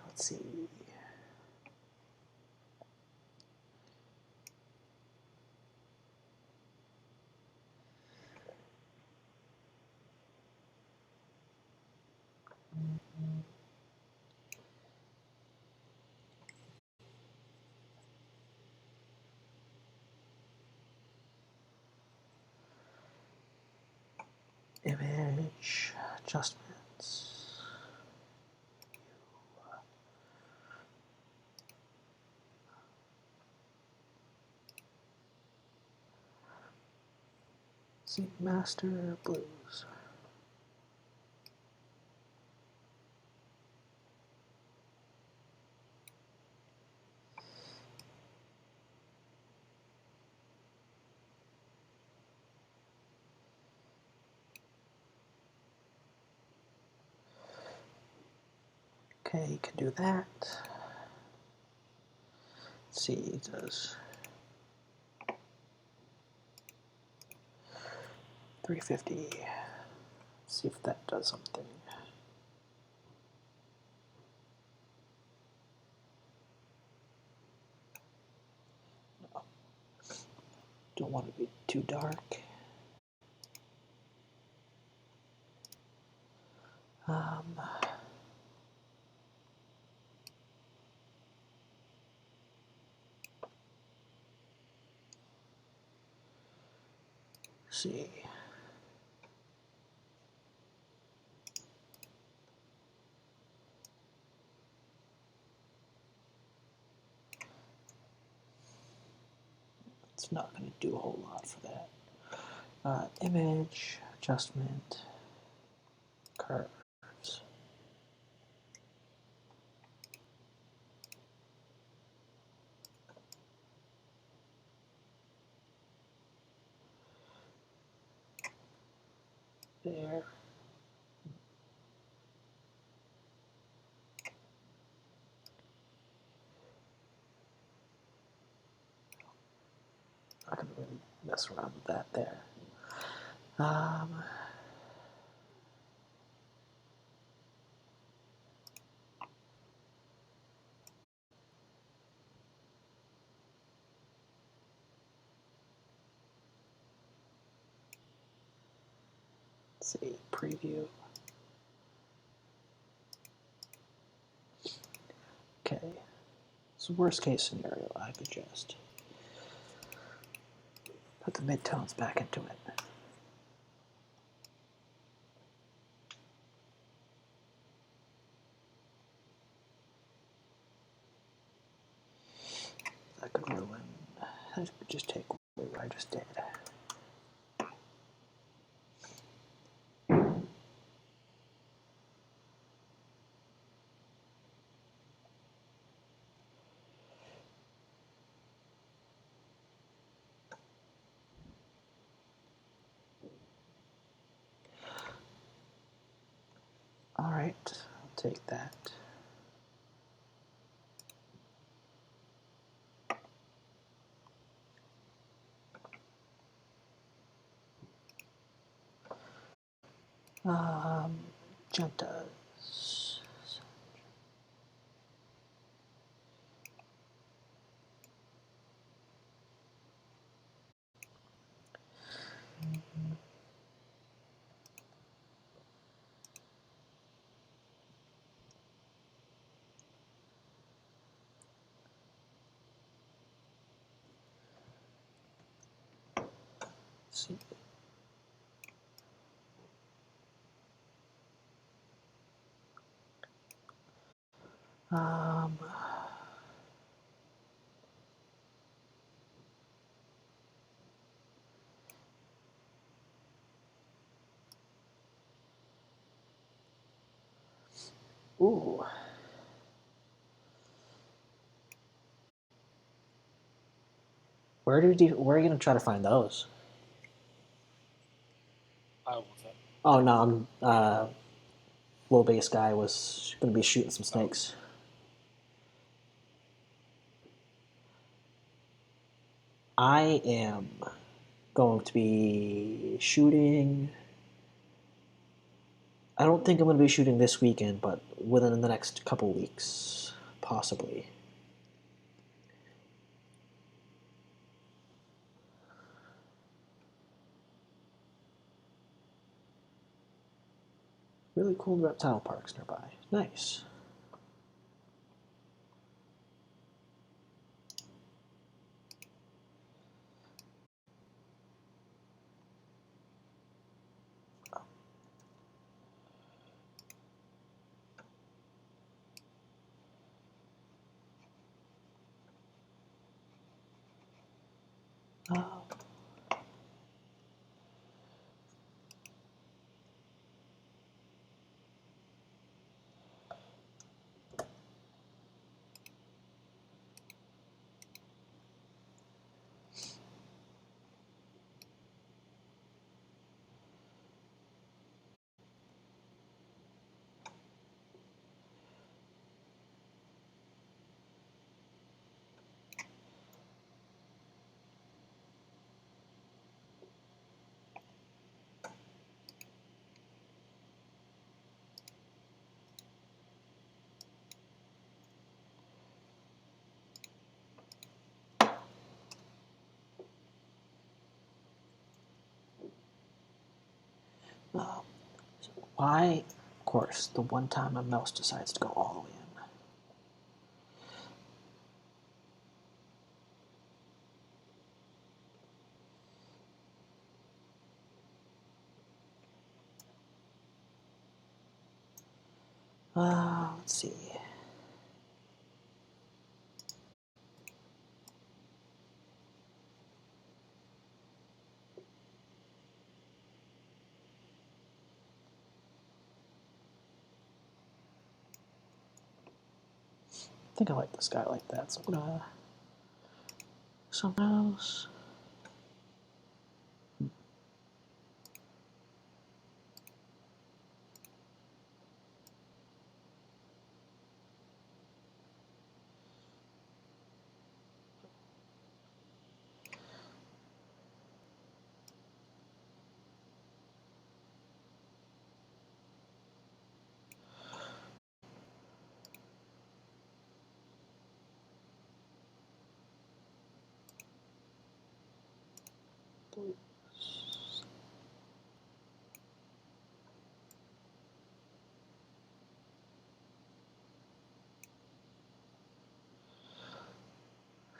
S1: Let's see. Image adjustments. See, master blues. Okay, you can do that. Let's see, it does 350. Let's see if that does something. No. Don't want to be too dark. See. It's not going to do a whole lot for that. Image, adjustment, curves. There. I can really mess around with that there. Let's see, preview. Okay. So worst case scenario, I could just put the midtones back into it. That could ruin. I could just take what I just did. All right, I'll take that. Gentas. See. Um, ooh. Where are you gonna try to find those?
S4: I will say.
S1: Oh no, I'm low base guy was gonna be shooting some snakes. I am going to be shooting. I don't think I'm going to be shooting this weekend, but within the next couple weeks, possibly. Really cool reptile parks nearby. Nice. Oh. Why? Of course, the one time a mouse decides to go all the way in. Let's see. I think I like this guy like that, so I'm gonna something else.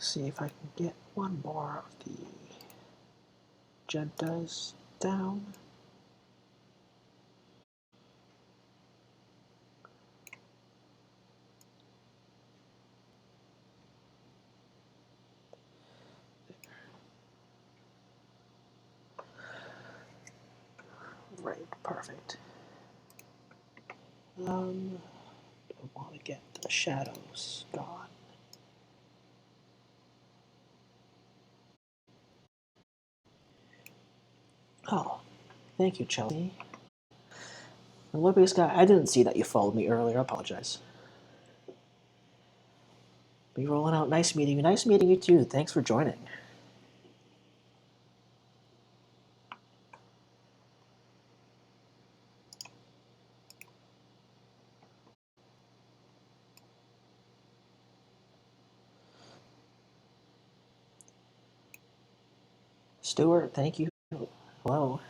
S1: See if I can get one more of the Gentas down. Right, perfect. I want to get the shadows gone. Oh, thank you, Chelsea. Olympics guy, I didn't see that you followed me earlier. I apologize. Be rolling out. Nice meeting you. Nice meeting you too. Thanks for joining. Stuart, thank you. Hello.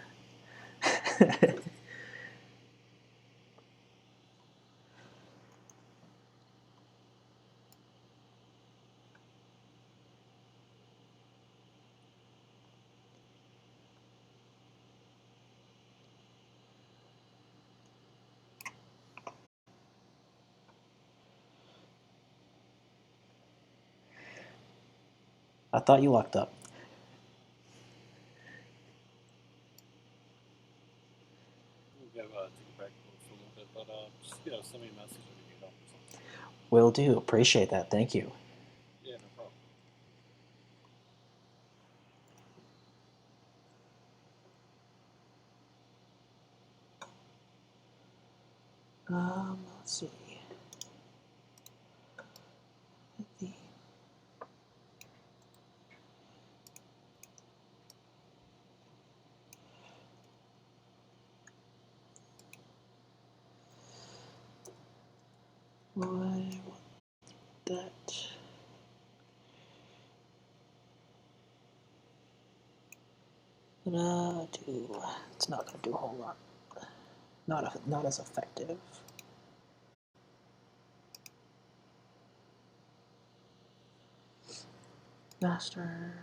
S1: I thought you locked up.
S4: We'll go take a break for a little bit, but just send me a message if you need help or something.
S1: Will do. Appreciate that. Thank you.
S4: Yeah, no problem.
S1: Let's see. The I want that. Gonna do. It's not gonna do a whole lot. Not as effective. Master.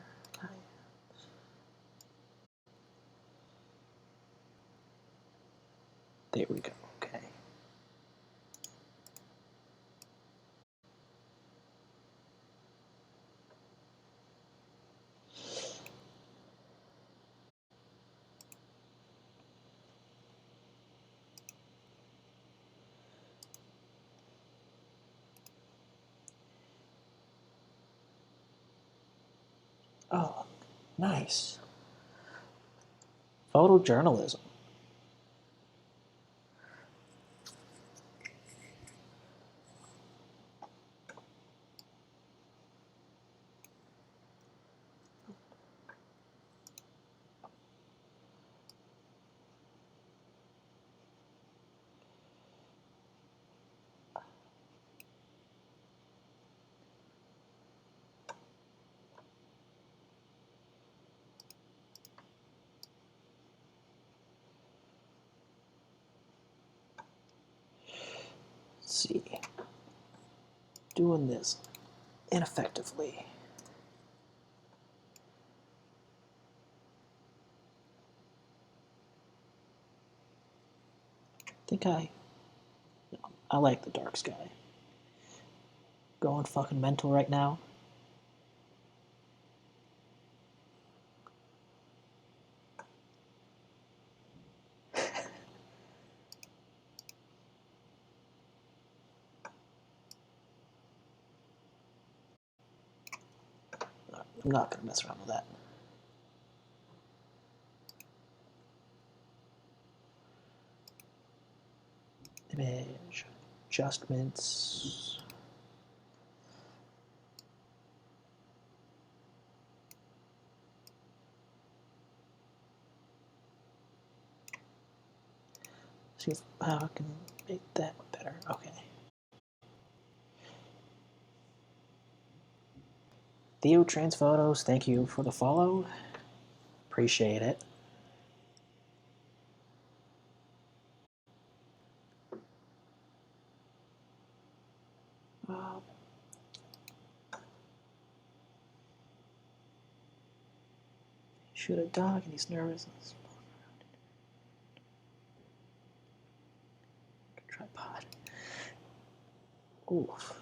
S1: There we go. Okay. Oh, nice. Photojournalism. doing this ineffectively. I like the dark sky. Going fucking mental right now. I'm not gonna mess around with that. Image adjustments. See how I can make that better. Okay. Theo Trans Photos, thank you for the follow. Appreciate it. Shoot a dog and he's nervous. Tripod. Oof.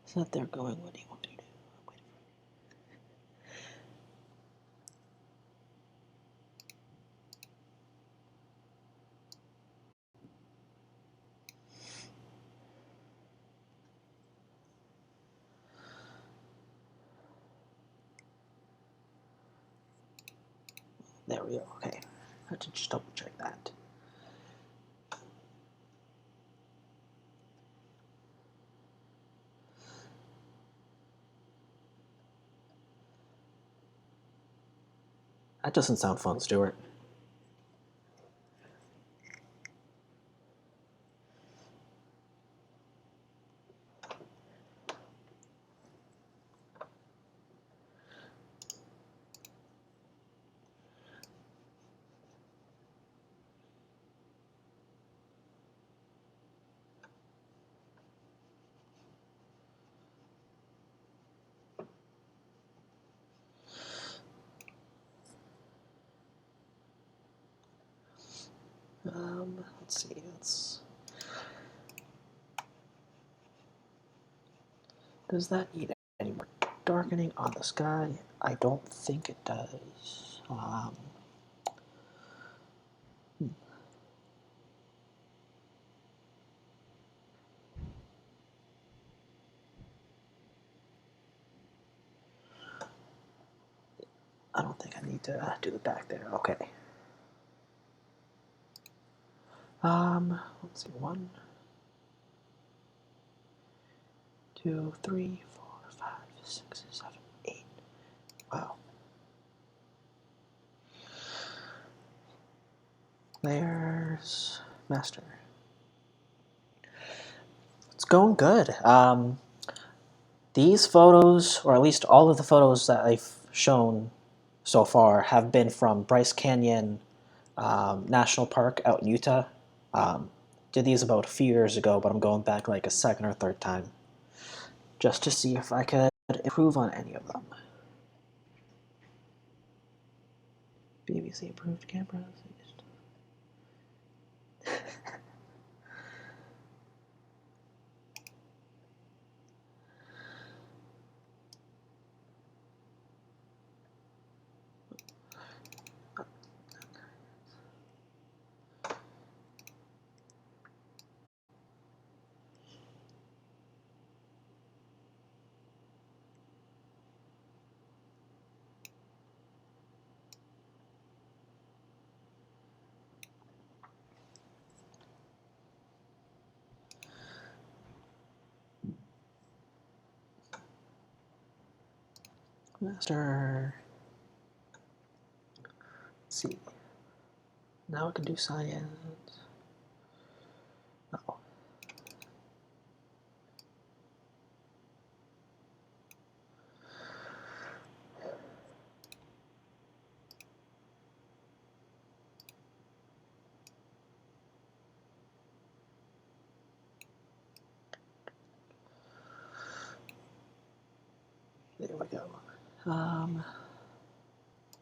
S1: It's not there going, what do you want me to do? I'm waiting for There we go, okay. I have to just double check that. That doesn't sound fun, Stuart. Let's see, does that need any more darkening on the sky? I don't think it does. I don't think I need to do the back there. Okay. Let's see. 1, 2, 3, 4, 5, 6, 7, 8. Wow. There's master. It's going good. These photos, or at least all of the photos that I've shown so far, have been from Bryce Canyon National Park out in Utah. Did these about a few years ago, but I'm going back like a second or third time just to see if I could improve on any of them. BBC approved cameras. Master. Let's see. Now I can do science. Oh. There we go.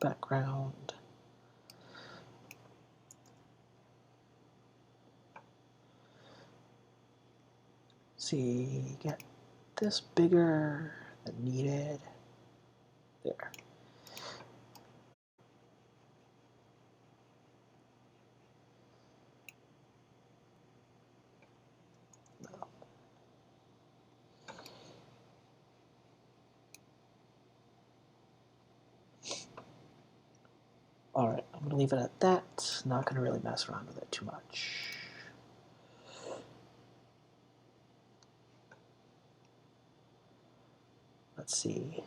S1: Background. See, get this bigger than needed. There. No. Alright, I'm gonna leave it at that. Not gonna really mess around with it too much. Let's see.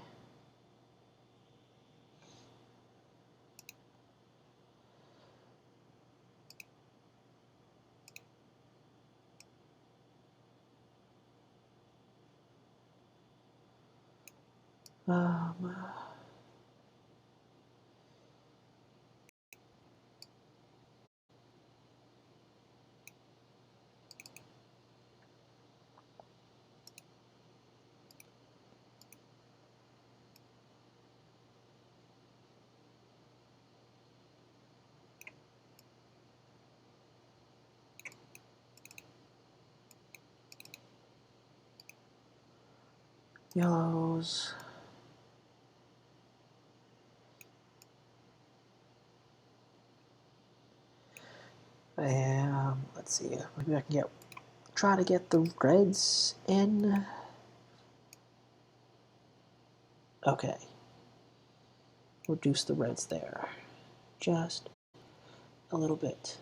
S1: Um, yellows. And let's see, maybe I can try to get the reds in. Okay. Reduce the reds there. Just a little bit.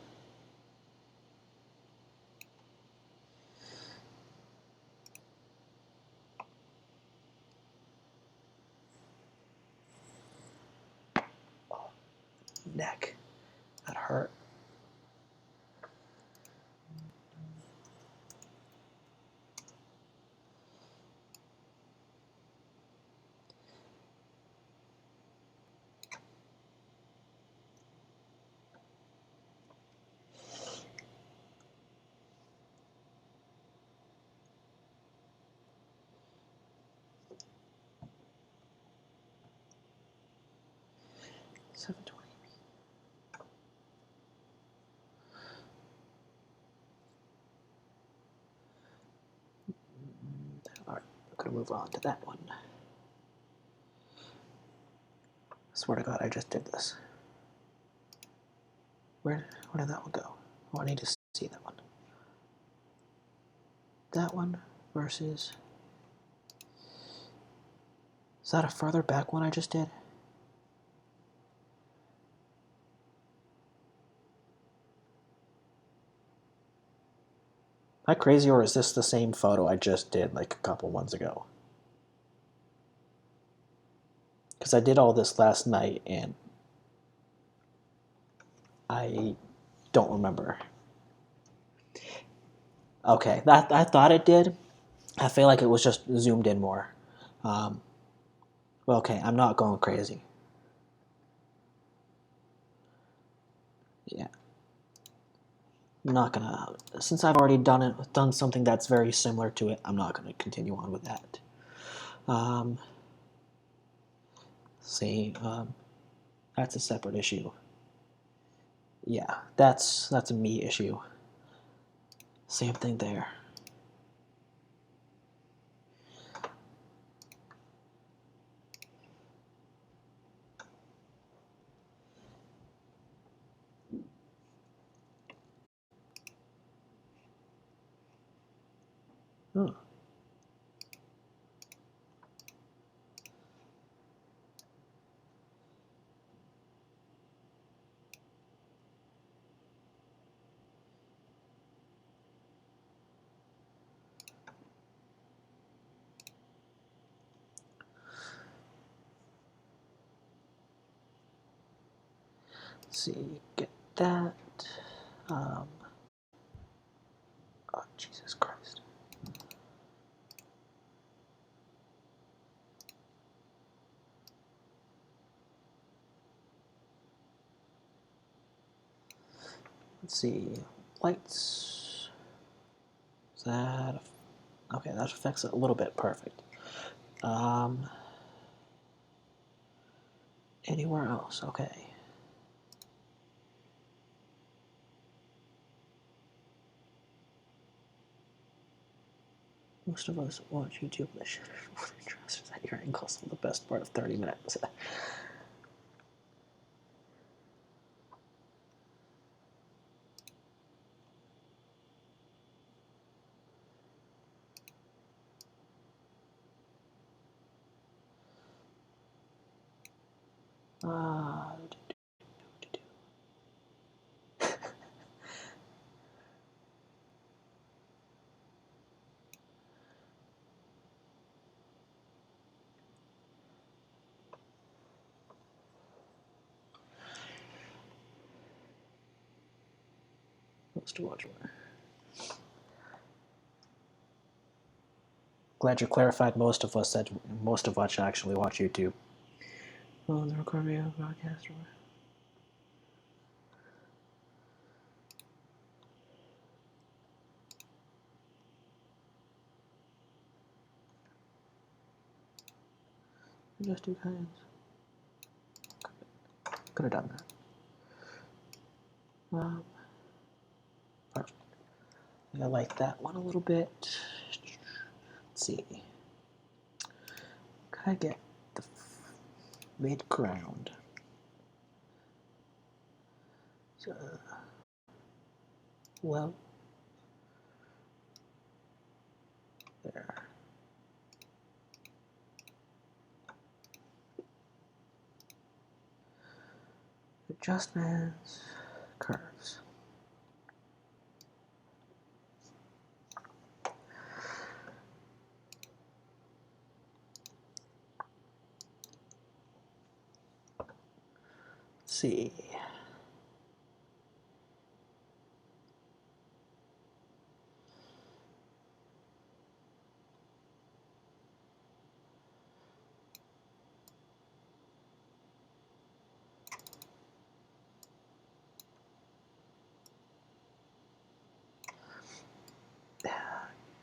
S1: Oh, neck. That hurt. $720. Alright, I'm gonna move on to that one. Swear to God, I just did this. Where did that one go? Oh, I need to see that one. That one versus... Is that a further back one I just did? Am I crazy, or is this the same photo I just did like a couple ones ago? Because I did all this last night and I don't remember. Okay, that I thought it did. I feel like it was just zoomed in more. Well, okay, I'm not going crazy. Yeah. I'm not gonna, since I've already done something that's very similar to it, I'm not gonna continue on with that. See, that's a separate issue. Yeah, that's a me issue. Same thing there. Oh. Let's see, get that. Oh, Jesus Christ. Let's see, lights. Is that okay? That affects it a little bit. Perfect. Anywhere else? Okay. Most of us watch YouTube and shit interest at your ankles for the best part of 30 minutes. uh, most to watch. Glad you clarified. Most of us said most of us actually watch YouTube. Oh, the recording of broadcast. Just two kinds. Could have done that. Perfect. I like that one a little bit. Let's see. Could I get the mid ground? Well, there. Adjustments, curves. Let's see.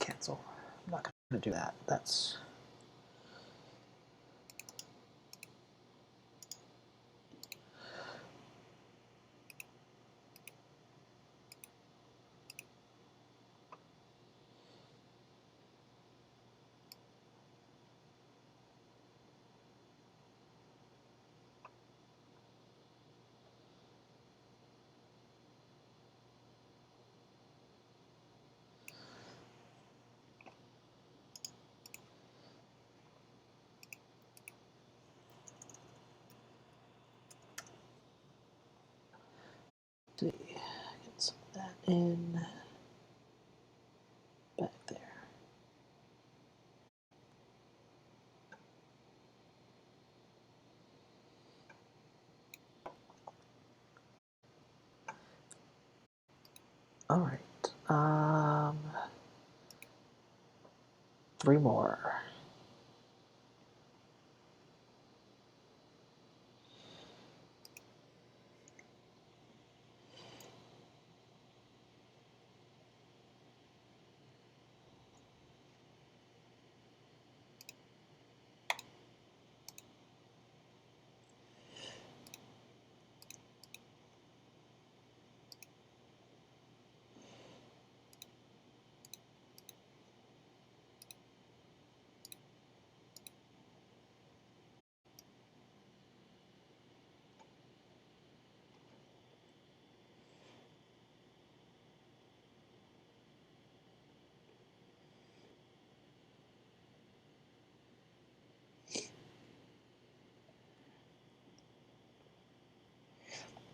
S1: Cancel. I'm not going to do that. That's see. Get some of that in back there. All right. 3 more.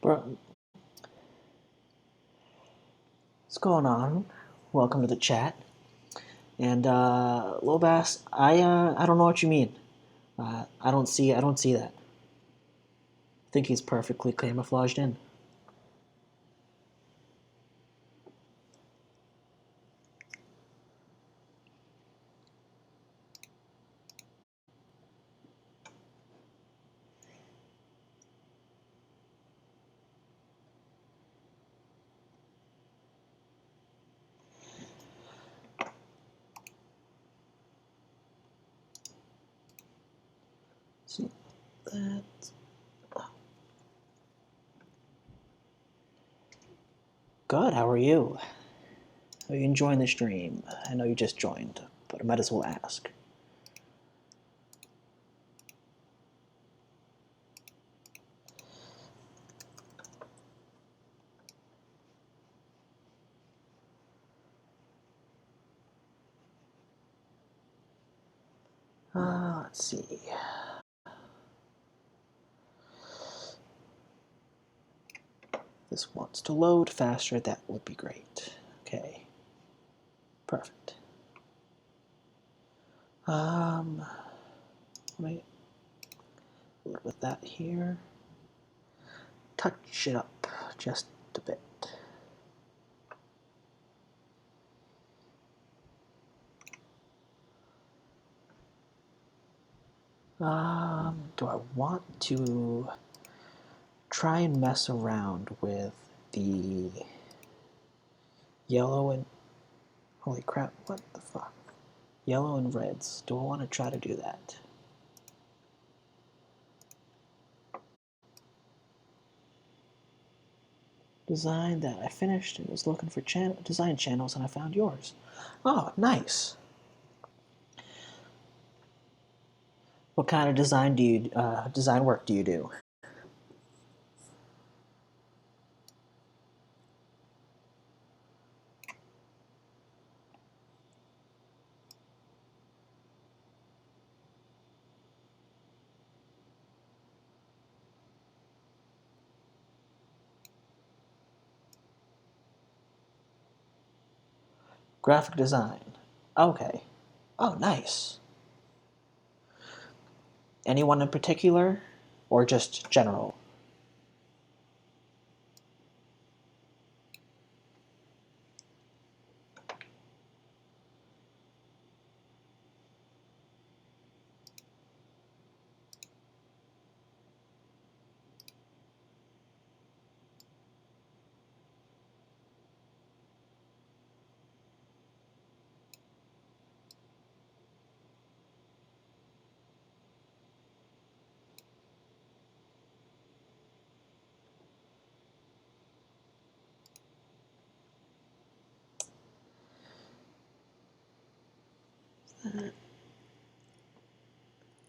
S1: Bro, what's going on? Welcome to the chat. And Lil Bass, I don't know what you mean. I don't see that. I think he's perfectly camouflaged in. See that. Good, how are you? Are you enjoying the stream? I know you just joined, but I might as well ask. Let's see. This wants to load faster, that would be great. Okay. Perfect. Wait. With that here. Touch it up just a bit. Do I want to try and mess around with the yellow and... Holy crap, what the fuck? Yellow and reds. Do I want to try to do that? Design that. I finished and was looking for design channels and I found yours. Oh, nice. What kind of design work do you do? Graphic design. Okay. Oh, nice. Anyone in particular, or just general?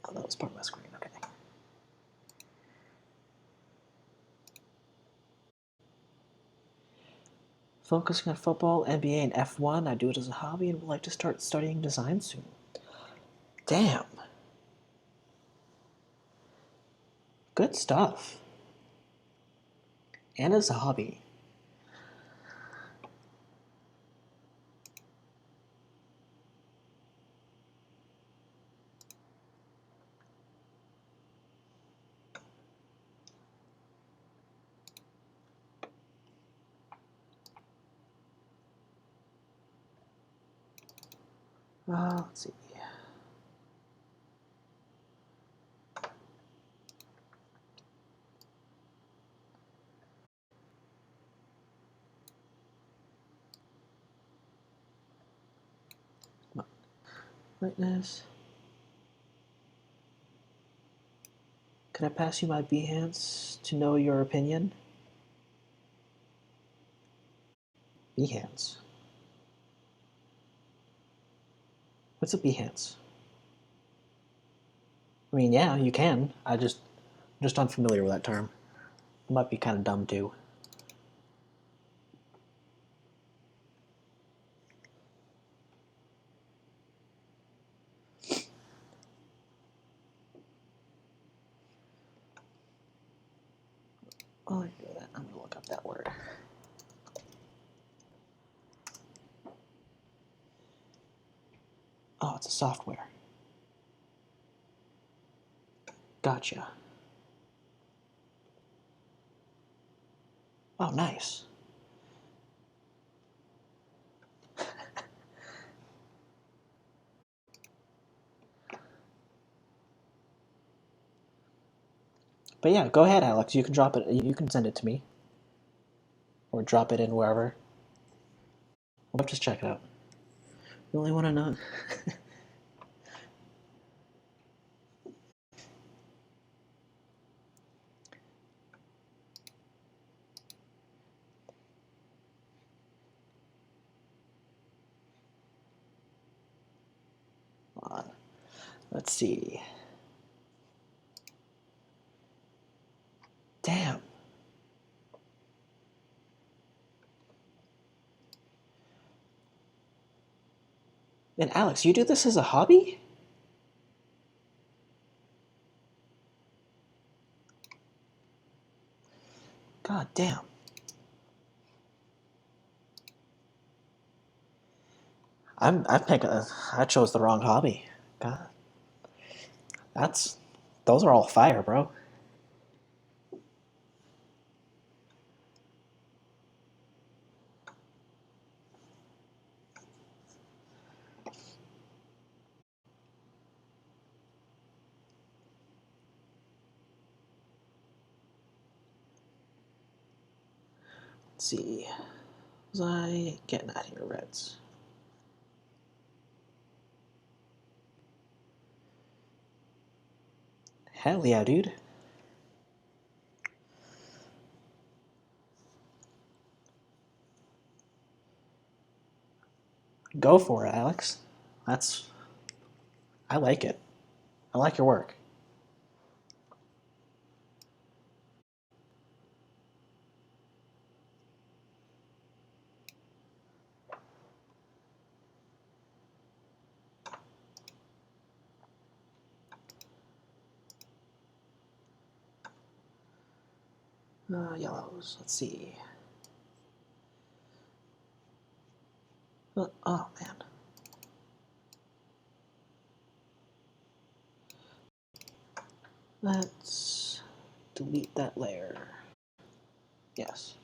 S1: Oh, that was part of my screen. Okay. Focusing on football, NBA, and F1. I do it as a hobby and would like to start studying design soon. Damn. Good stuff. And as a hobby. Let's see. Brightness. Could I pass you my Behance to know your opinion? Behance. What's a Behance? I mean, yeah, you can. I'm just unfamiliar with that term. It might be kind of dumb too. While I do that, I'm gonna look up that word. Oh, it's a software. Gotcha. Oh, nice. But yeah, go ahead, Alex. You can drop it. You can send it to me, or drop it in wherever. We'll just check it out. You only want to know. Let's see. Damn. And Alex, you do this as a hobby? God damn. I'm picking. I chose the wrong hobby. God, those are all fire, bro. Let's see. Was I getting at here, Reds? Hell yeah, dude. Go for it, Alex. That's. I like it. I like your work. Yellows. Let's see. Oh man. Let's delete that layer. Yes.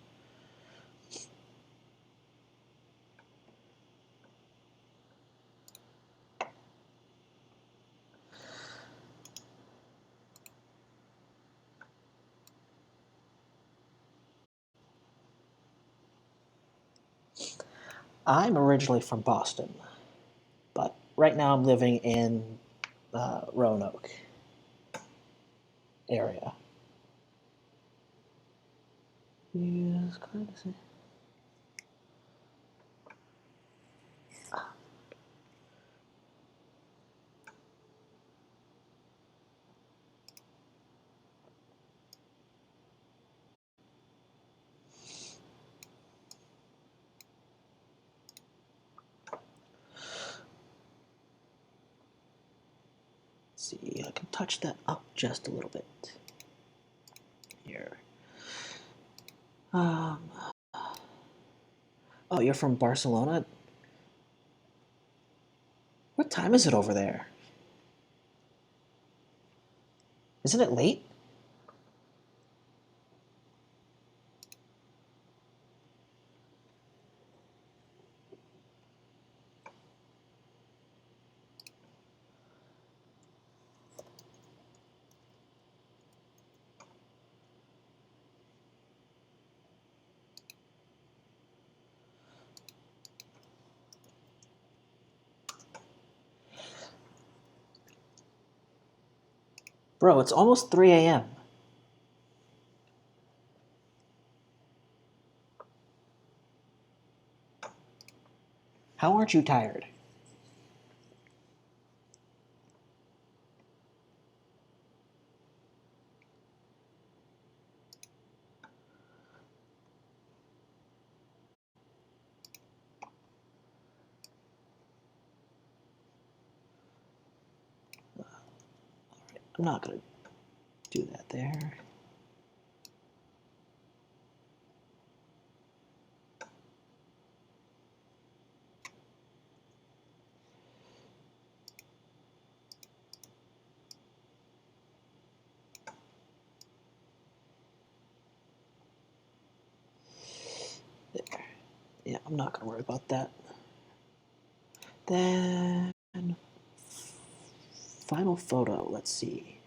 S1: I'm originally from Boston, but right now I'm living in Roanoke area. Yes, kind of see. See, I can touch that up just a little bit here. Um, oh, you're from Barcelona? What time is it over there? Isn't it late? Bro, it's almost 3 a.m. How aren't you tired? I'm not gonna do that there. There. Yeah, I'm not gonna worry about that. Then, final photo, let's see.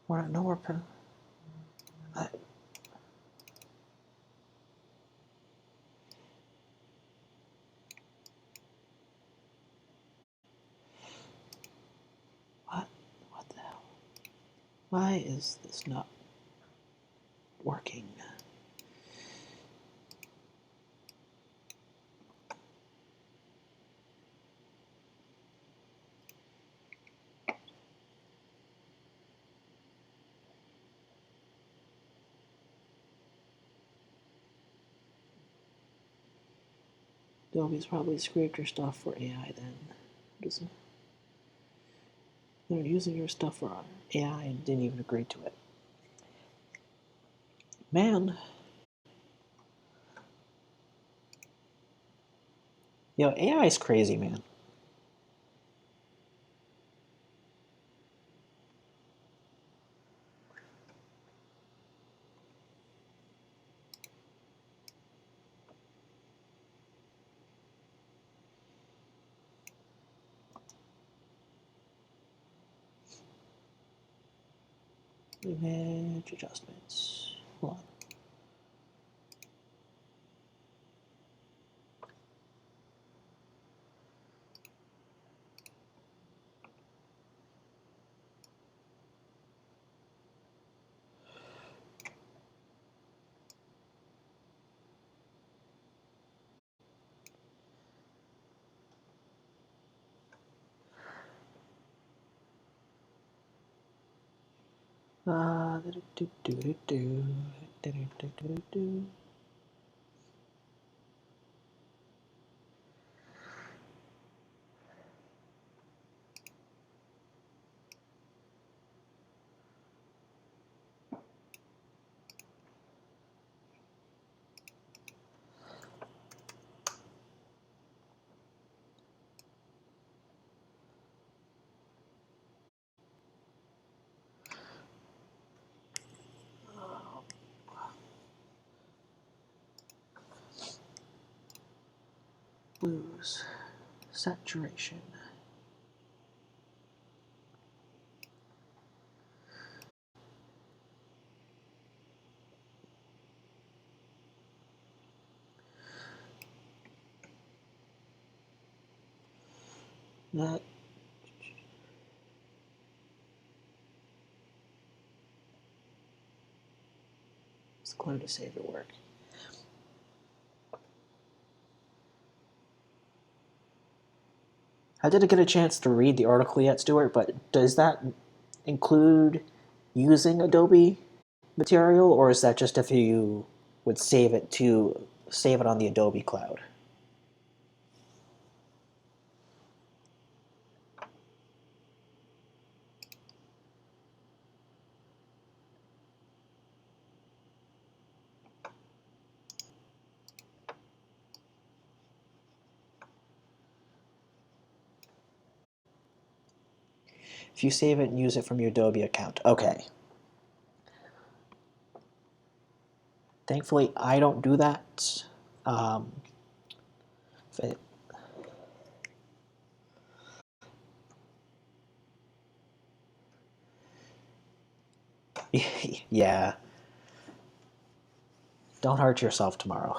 S1: We're at nowhere. I, what? Why is this not working? Adobe's probably scraped your stuff for AI then. Doesn't they're using your stuff for AI and didn't even agree to it. Man. Yo, AI is crazy, man. Image adjustments. Hold on. Do. Blues. Saturation. That it's clear to save your work. I didn't get a chance to read the article yet, Stuart, but does that include using Adobe material, or is that just if you would save it on the Adobe cloud? If you save it and use it from your Adobe account. Okay. Thankfully, I don't do that. If it, yeah. Don't hurt yourself tomorrow.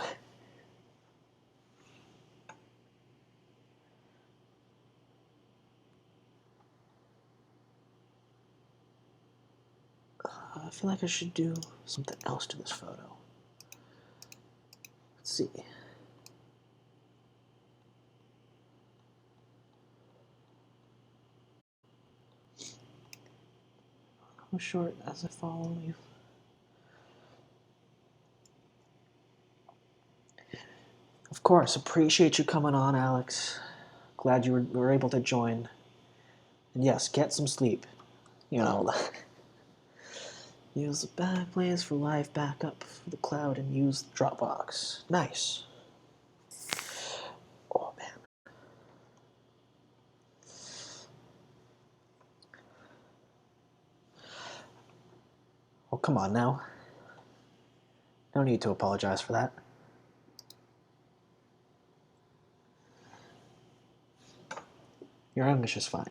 S1: I feel like I should do something else to this photo. Let's see. How short as I follow you? Of course, appreciate you coming on, Alex. Glad you were able to join. And yes, get some sleep. You know, use the Backblaze for live backup for the cloud and use Dropbox. Nice. Oh man. Oh, come on now. No need to apologize for that. Your English is fine.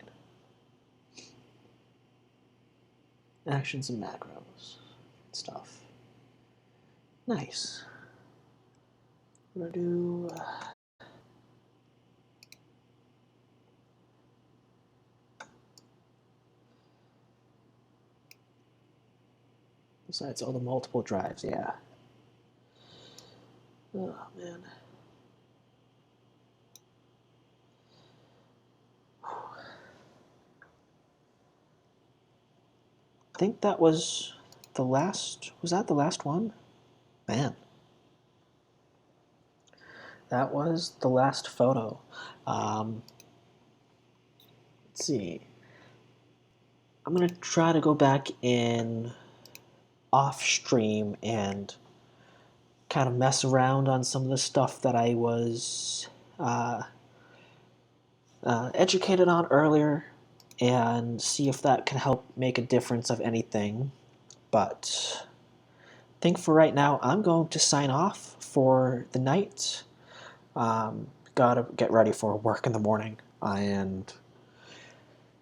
S1: Actions and macros. Stuff. Nice. I'm gonna do. Besides all the multiple drives, yeah. Oh, man. I think that was the last. Was that the last one? Man. That was the last photo. Let's see. I'm going to try to go back in off stream and kind of mess around on some of the stuff that I was educated on earlier and see if that can help make a difference of anything. But I think for right now, I'm going to sign off for the night. Gotta get ready for work in the morning and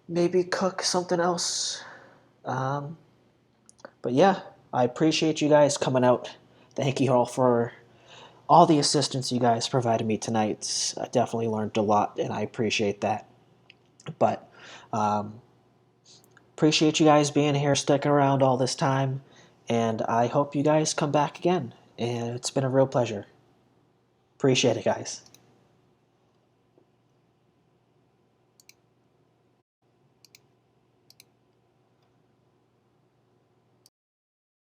S1: maybe cook something else. But yeah, I appreciate you guys coming out. Thank you all for all the assistance you guys provided me tonight. I definitely learned a lot, and I appreciate that. But appreciate you guys being here, sticking around all this time, and I hope you guys come back again. And it's been a real pleasure. Appreciate it, guys.